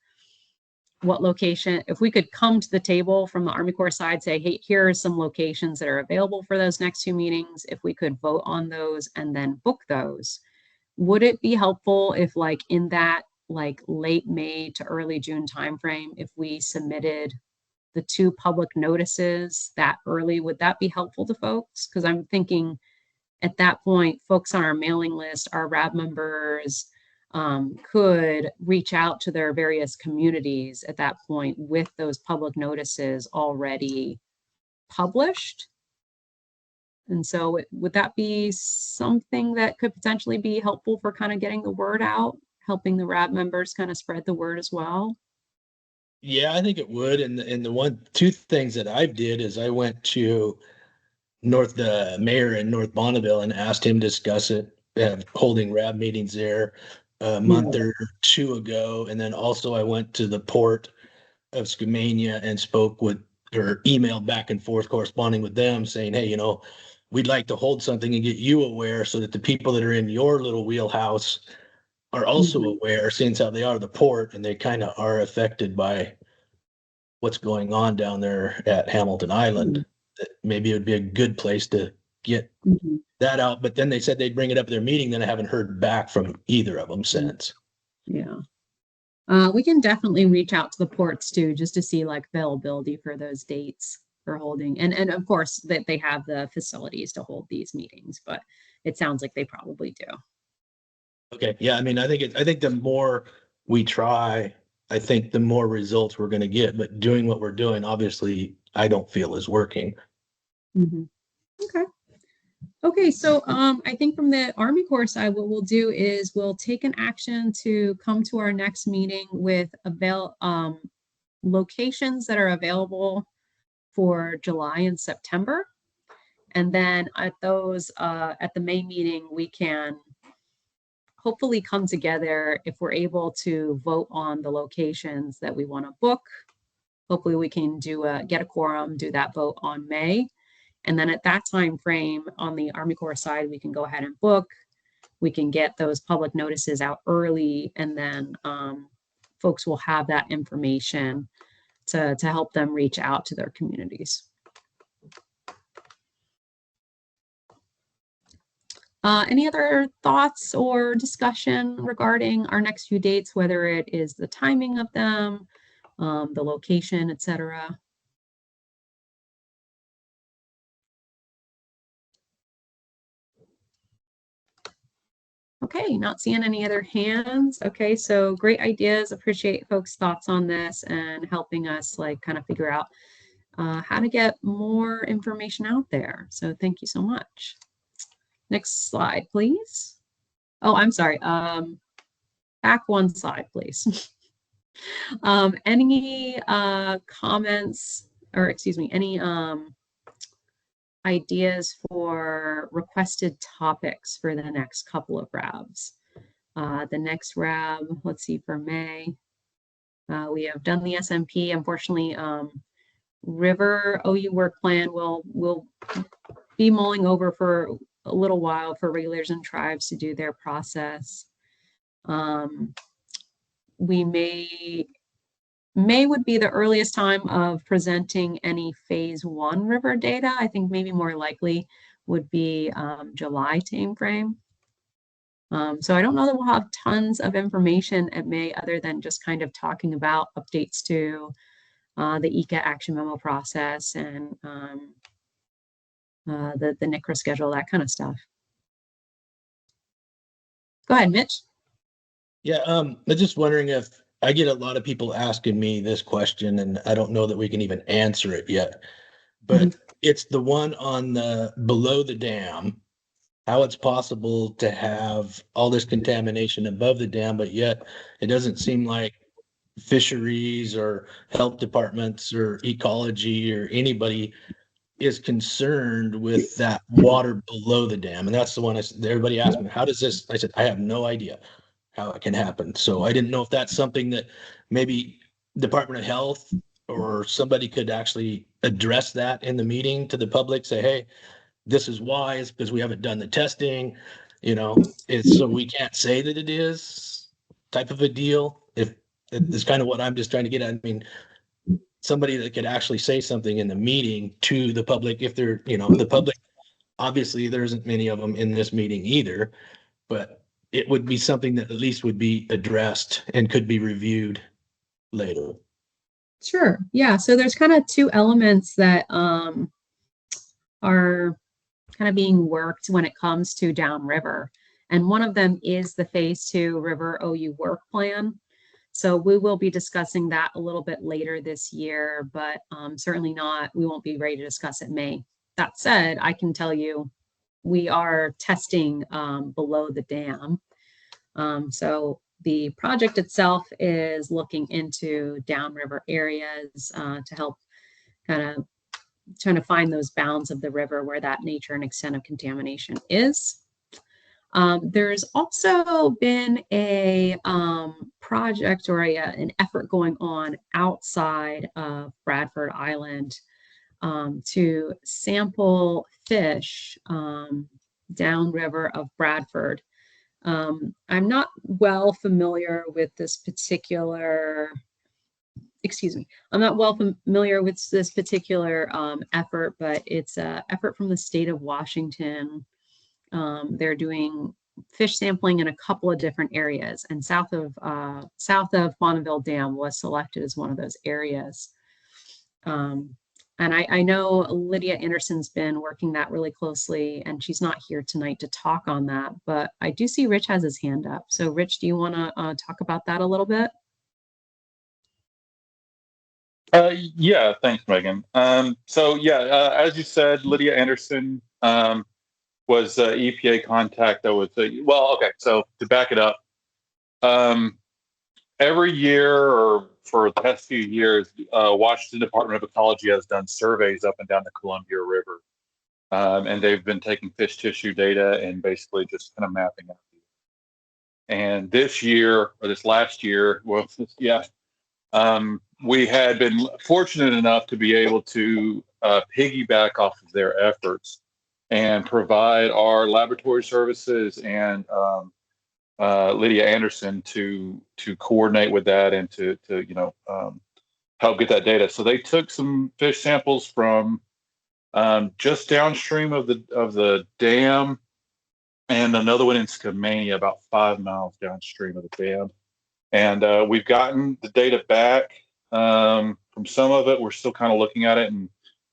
what location, if we could come to the table from the Army Corps side, say, hey, here are some locations that are available for those next two meetings, if we could vote on those and then book those, would it be helpful if like in that like late May to early June timeframe, if we submitted the two public notices that early, would that be helpful to folks? Because I'm thinking at that point, folks on our mailing list, our RAB members, could reach out to their various communities at that point with those public notices already published. And so would that be something that could potentially be helpful for kind of getting the word out, helping the RAB members kind of spread the word as well? Yeah, I think it would. And the two things that I did is I went to the mayor in North Bonneville and asked him to discuss it, holding RAB meetings there a month or two ago. And then also I went to the port of Skamania and spoke with, or emailed back and forth, corresponding with them, saying, hey, you know, we'd like to hold something and get you aware so that the people that are in your little wheelhouse are also aware, since how they are the port and they kind of are affected by what's going on down there at Hamilton Island. That maybe it would be a good place to get that out. But then they said they'd bring it up at their meeting. Then I haven't heard back from either of them since. Yeah. We can definitely reach out to the ports too, just to see like availability for those dates for holding. And of course that they have the facilities to hold these meetings, but it sounds like they probably do. Okay. Yeah. I mean, I think the more we try, I think the more results we're going to get, but doing what we're doing, obviously, I don't feel is working. Okay. Okay, so I think from the Army Corps side, what we'll do is we'll take an action to come to our next meeting with locations that are available for July and September. And then at those, at the May meeting, we can hopefully come together if we're able to vote on the locations that we want to book. Hopefully we can get a quorum, do that vote on May. And then at that time frame on the Army Corps side, we can go ahead and book. We can get those public notices out early, and then folks will have that information to help them reach out to their communities. Any other thoughts or discussion regarding our next few dates, whether it is the timing of them, the location, etc.? Okay, not seeing any other hands. Okay, so great ideas. Appreciate folks' thoughts on this and helping us like kind of figure out how to get more information out there. So thank you so much. Next slide, please. Oh, I'm sorry. Back one slide, please. Any comments, or excuse me, any ideas for requested topics for the next couple of RABs? The next RAB, let's see, for May, we have done the SMP. Unfortunately, River OU work plan will be mulling over for a little while for regulators and tribes to do their process. We May would be the earliest time of presenting any phase 1 river data. I think maybe more likely would be July timeframe. So I don't know that we'll have tons of information at May other than just kind of talking about updates to the ECA action memo process and the NICRA schedule, that kind of stuff. Go ahead, Mitch. Yeah, I'm just wondering if I get a lot of people asking me this question, and I don't know that we can even answer it yet. But it's the one on the below the dam, how it's possible to have all this contamination above the dam, but yet it doesn't seem like fisheries or health departments or ecology or anybody is concerned with that water below the dam. And that's the one everybody asked me, how does this? I said, I have no idea how it can happen. So I didn't know if that's something that maybe Department of Health or somebody could actually address that in the meeting to the public, say, hey, this is why, it's because we haven't done the testing, it's so we can't say that it is type of a deal. If it's kind of what I'm just trying to get at. I mean, somebody that could actually say something in the meeting to the public, if they're, the public, obviously there isn't many of them in this meeting either, but it would be something that at least would be addressed and could be reviewed later. Sure. Yeah. So there's kind of two elements that are kind of being worked when it comes to downriver. And one of them is the Phase 2 River OU work plan. So we will be discussing that a little bit later this year, but certainly we won't be ready to discuss it in May. That said, I can tell you we are testing below the dam. So the project itself is looking into downriver areas to help kind of trying to find those bounds of the river where that nature and extent of contamination is. There's also been a project or an effort going on outside of Bradford Island to sample fish downriver of Bradford. I'm not well familiar with this particular I'm not well familiar with this particular effort, but it's an effort from the state of Washington. They're doing fish sampling in a couple of different areas, and south of Bonneville Dam was selected as one of those areas. And I know Lydia Anderson's been working that really closely, and she's not here tonight to talk on that, but I do see Rich has his hand up. So Rich, do you want to talk about that a little bit? Yeah, thanks, Megan. As you said, Lydia Anderson was EPA contact that was, so to back it up, every year or for the past few years, Washington Department of Ecology has done surveys up and down the Columbia River. And they've been taking fish tissue data and basically just kind of mapping out. And this last year, we had been fortunate enough to be able to piggyback off of their efforts and provide our laboratory services and Lydia Anderson to coordinate with that and to help get that data. So they took some fish samples from just downstream of the dam, and another one in Skamania, about 5 miles downstream of the dam. And we've gotten the data back. From some of it, we're still kind of looking at it and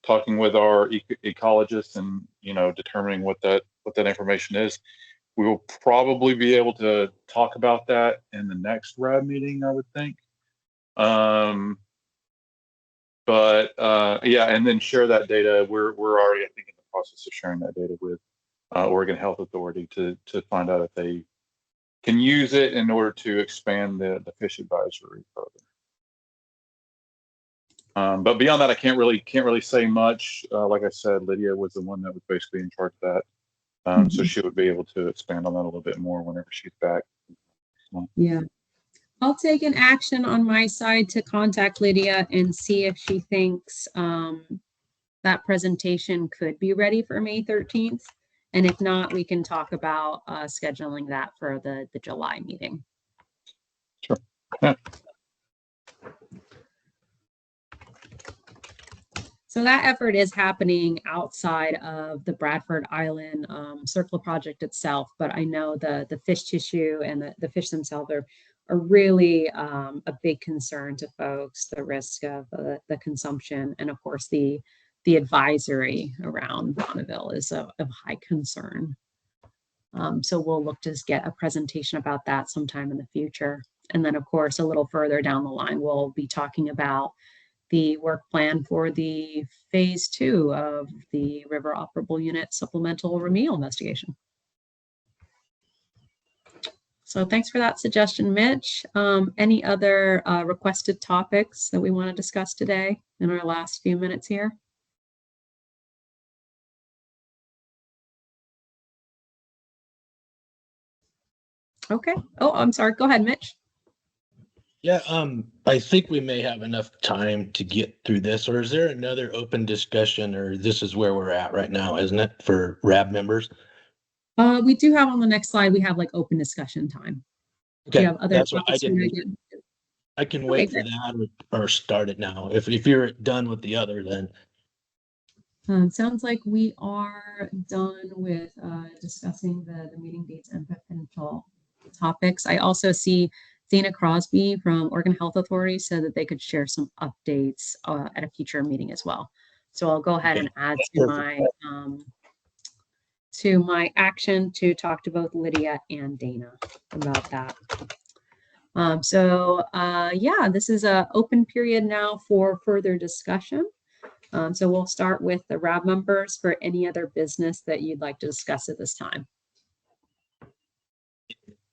talking with our ecologists and determining what that information is. We will probably be able to talk about that in the next RAB meeting, I would think. And then share that data. We're already, I think, in the process of sharing that data with Oregon Health Authority to find out if they can use it in order to expand the fish advisory further. But beyond that, I can't really say much. Like I said, Lydia was the one that was basically in charge of that. So she would be able to expand on that a little bit more whenever she's back. Yeah. I'll take an action on my side to contact Lydia and see if she thinks that presentation could be ready for May 13th. And if not, we can talk about scheduling that for the July meeting. Sure. Yeah. So that effort is happening outside of the Bradford Island Circle project itself, but I know the fish tissue and the fish themselves are really a big concern to folks, the risk of the consumption, and of course the advisory around Bonneville is of high concern. So we'll look to get a presentation about that sometime in the future. And then of course, a little further down the line, we'll be talking about the work plan for the phase 2 of the river operable unit supplemental remedial investigation. So thanks for that suggestion, Mitch. Any other requested topics that we want to discuss today in our last few minutes here? Okay. Oh, I'm sorry. Go ahead, Mitch. Yeah, I think we may have enough time to get through this, or is there another open discussion, or this is where we're at right now, isn't it, for RAB members? We do have on the next slide, we have like open discussion time. Do Okay, you have other that's what I topics you wanna didn't. get? I can Okay, wait for good. that or start it now. If you're done with the other, then Sounds like we are done with discussing the meeting dates and potential topics. I also see Dana Crosby from Oregon Health Authority said that they could share some updates at a future meeting as well. So I'll go ahead and add to my action to talk to both Lydia and Dana about that. Yeah, this is an open period now for further discussion. So we'll start with the RAB members for any other business that you'd like to discuss at this time.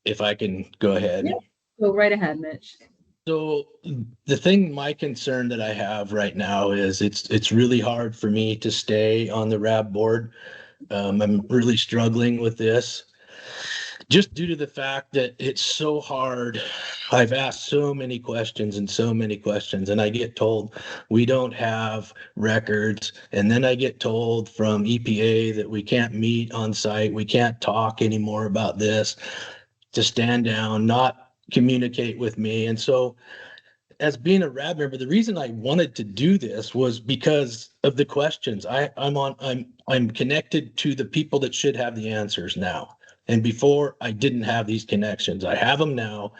if I can go ahead. Yeah, go right ahead, Mitch. So my concern that I have right now is it's really hard for me to stay on the RAB board. I'm really struggling with this just due to the fact that it's so hard. I've asked so many questions and I get told we don't have records. And then I get told from EPA that we can't meet on site. We can't talk anymore about this, to stand down, not communicate with me. And so as being a RAB member, the reason I wanted to do this was because of the questions. I'm connected to the people that should have the answers now. And before I didn't have these connections. I have them now,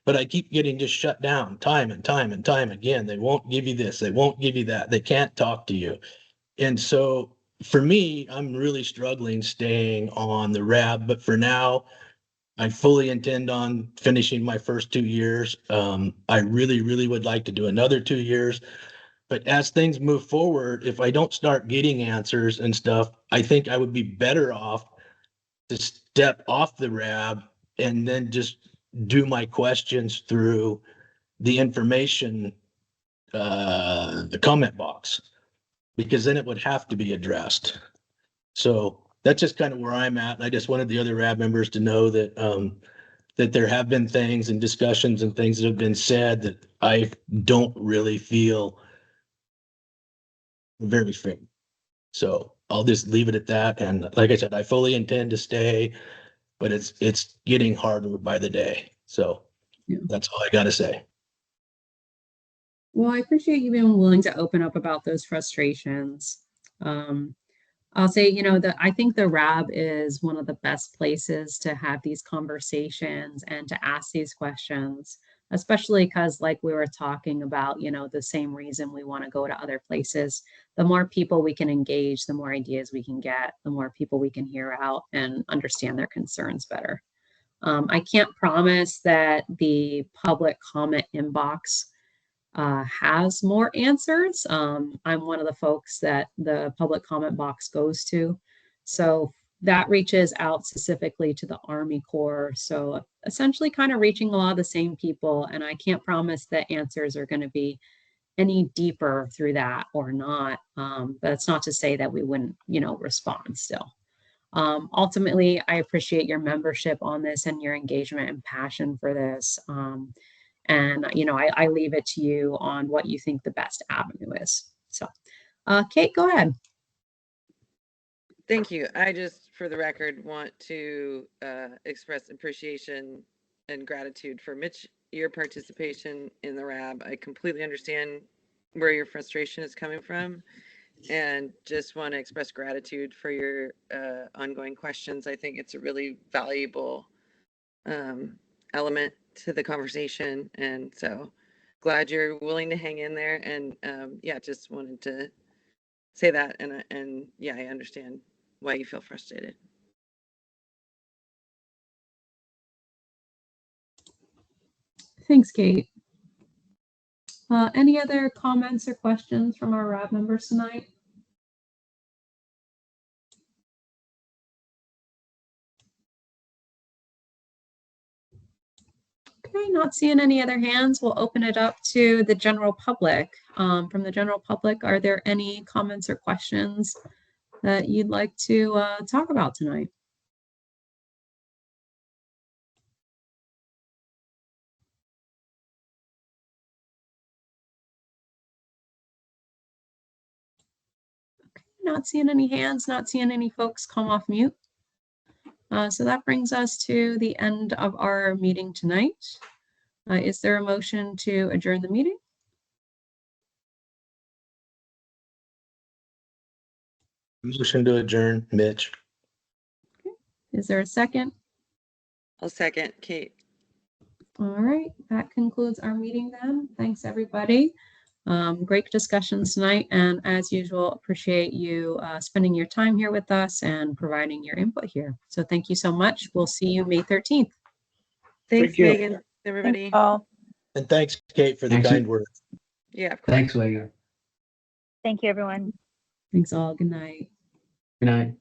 but I keep getting just shut down time and time again. They won't give you this, they won't give you that. They can't talk to you. And so for me, I'm really struggling staying on the RAB, but for now, I fully intend on finishing my first 2 years. I really would like to do another 2 years. But as things move forward, if I don't start getting answers and stuff, I think I would be better off to step off the RAB and then just do my questions through the information, the comment box, because then it would have to be addressed. So that's just kind of where I'm at. And I just wanted the other RAB members to know that that there have been things and discussions and things that have been said that I don't really feel very fair. So I'll just leave it at that. And like I said, I fully intend to stay, but it's getting harder by the day. So that's all I got to say. Well, I appreciate you being willing to open up about those frustrations. I'll say, I think the RAB is one of the best places to have these conversations and to ask these questions, especially because like we were talking about, the same reason we want to go to other places. The more people we can engage, the more ideas we can get, the more people we can hear out and understand their concerns better. I can't promise that the public comment inbox has more answers. I'm one of the folks that the public comment box goes to. So that reaches out specifically to the Army Corps. So essentially kind of reaching a lot of the same people. And I can't promise that answers are going to be any deeper through that or not. But it's not to say that we wouldn't, respond still. Ultimately, I appreciate your membership on this and your engagement and passion for this. And, I leave it to you on what you think the best avenue is. So, Kate, go ahead. Thank you. I just, for the record, want to express appreciation and gratitude for Mitch, your participation in the RAB. I completely understand where your frustration is coming from. and just want to express gratitude for your ongoing questions. I think it's a really valuable element to the conversation, and so glad you're willing to hang in there. And yeah, just wanted to say that, and yeah, I understand why you feel frustrated. Thanks, Kate. Any other comments or questions from our RAB members tonight? Okay, not seeing any other hands. We'll open it up to the general public. From the general public, are there any comments or questions that you'd like to talk about tonight? Okay, not seeing any hands, not seeing any folks come off mute. So that brings us to the end of our meeting tonight. Is there a motion to adjourn the meeting? Motion to adjourn, Mitch. Okay. Is there a second? I'll second, Kate. All right, that concludes our meeting then. Thanks, everybody. Great discussions tonight, and as usual, appreciate you spending your time here with us and providing your input here. So thank you so much. We'll see you May 13th. Thanks, Thank you. Megan, everybody. Thanks, Paul. And thanks, Kate, for the kind words. Yeah, of course. Thanks, Megan. Thank you, everyone. Thanks all. Good night. Good night.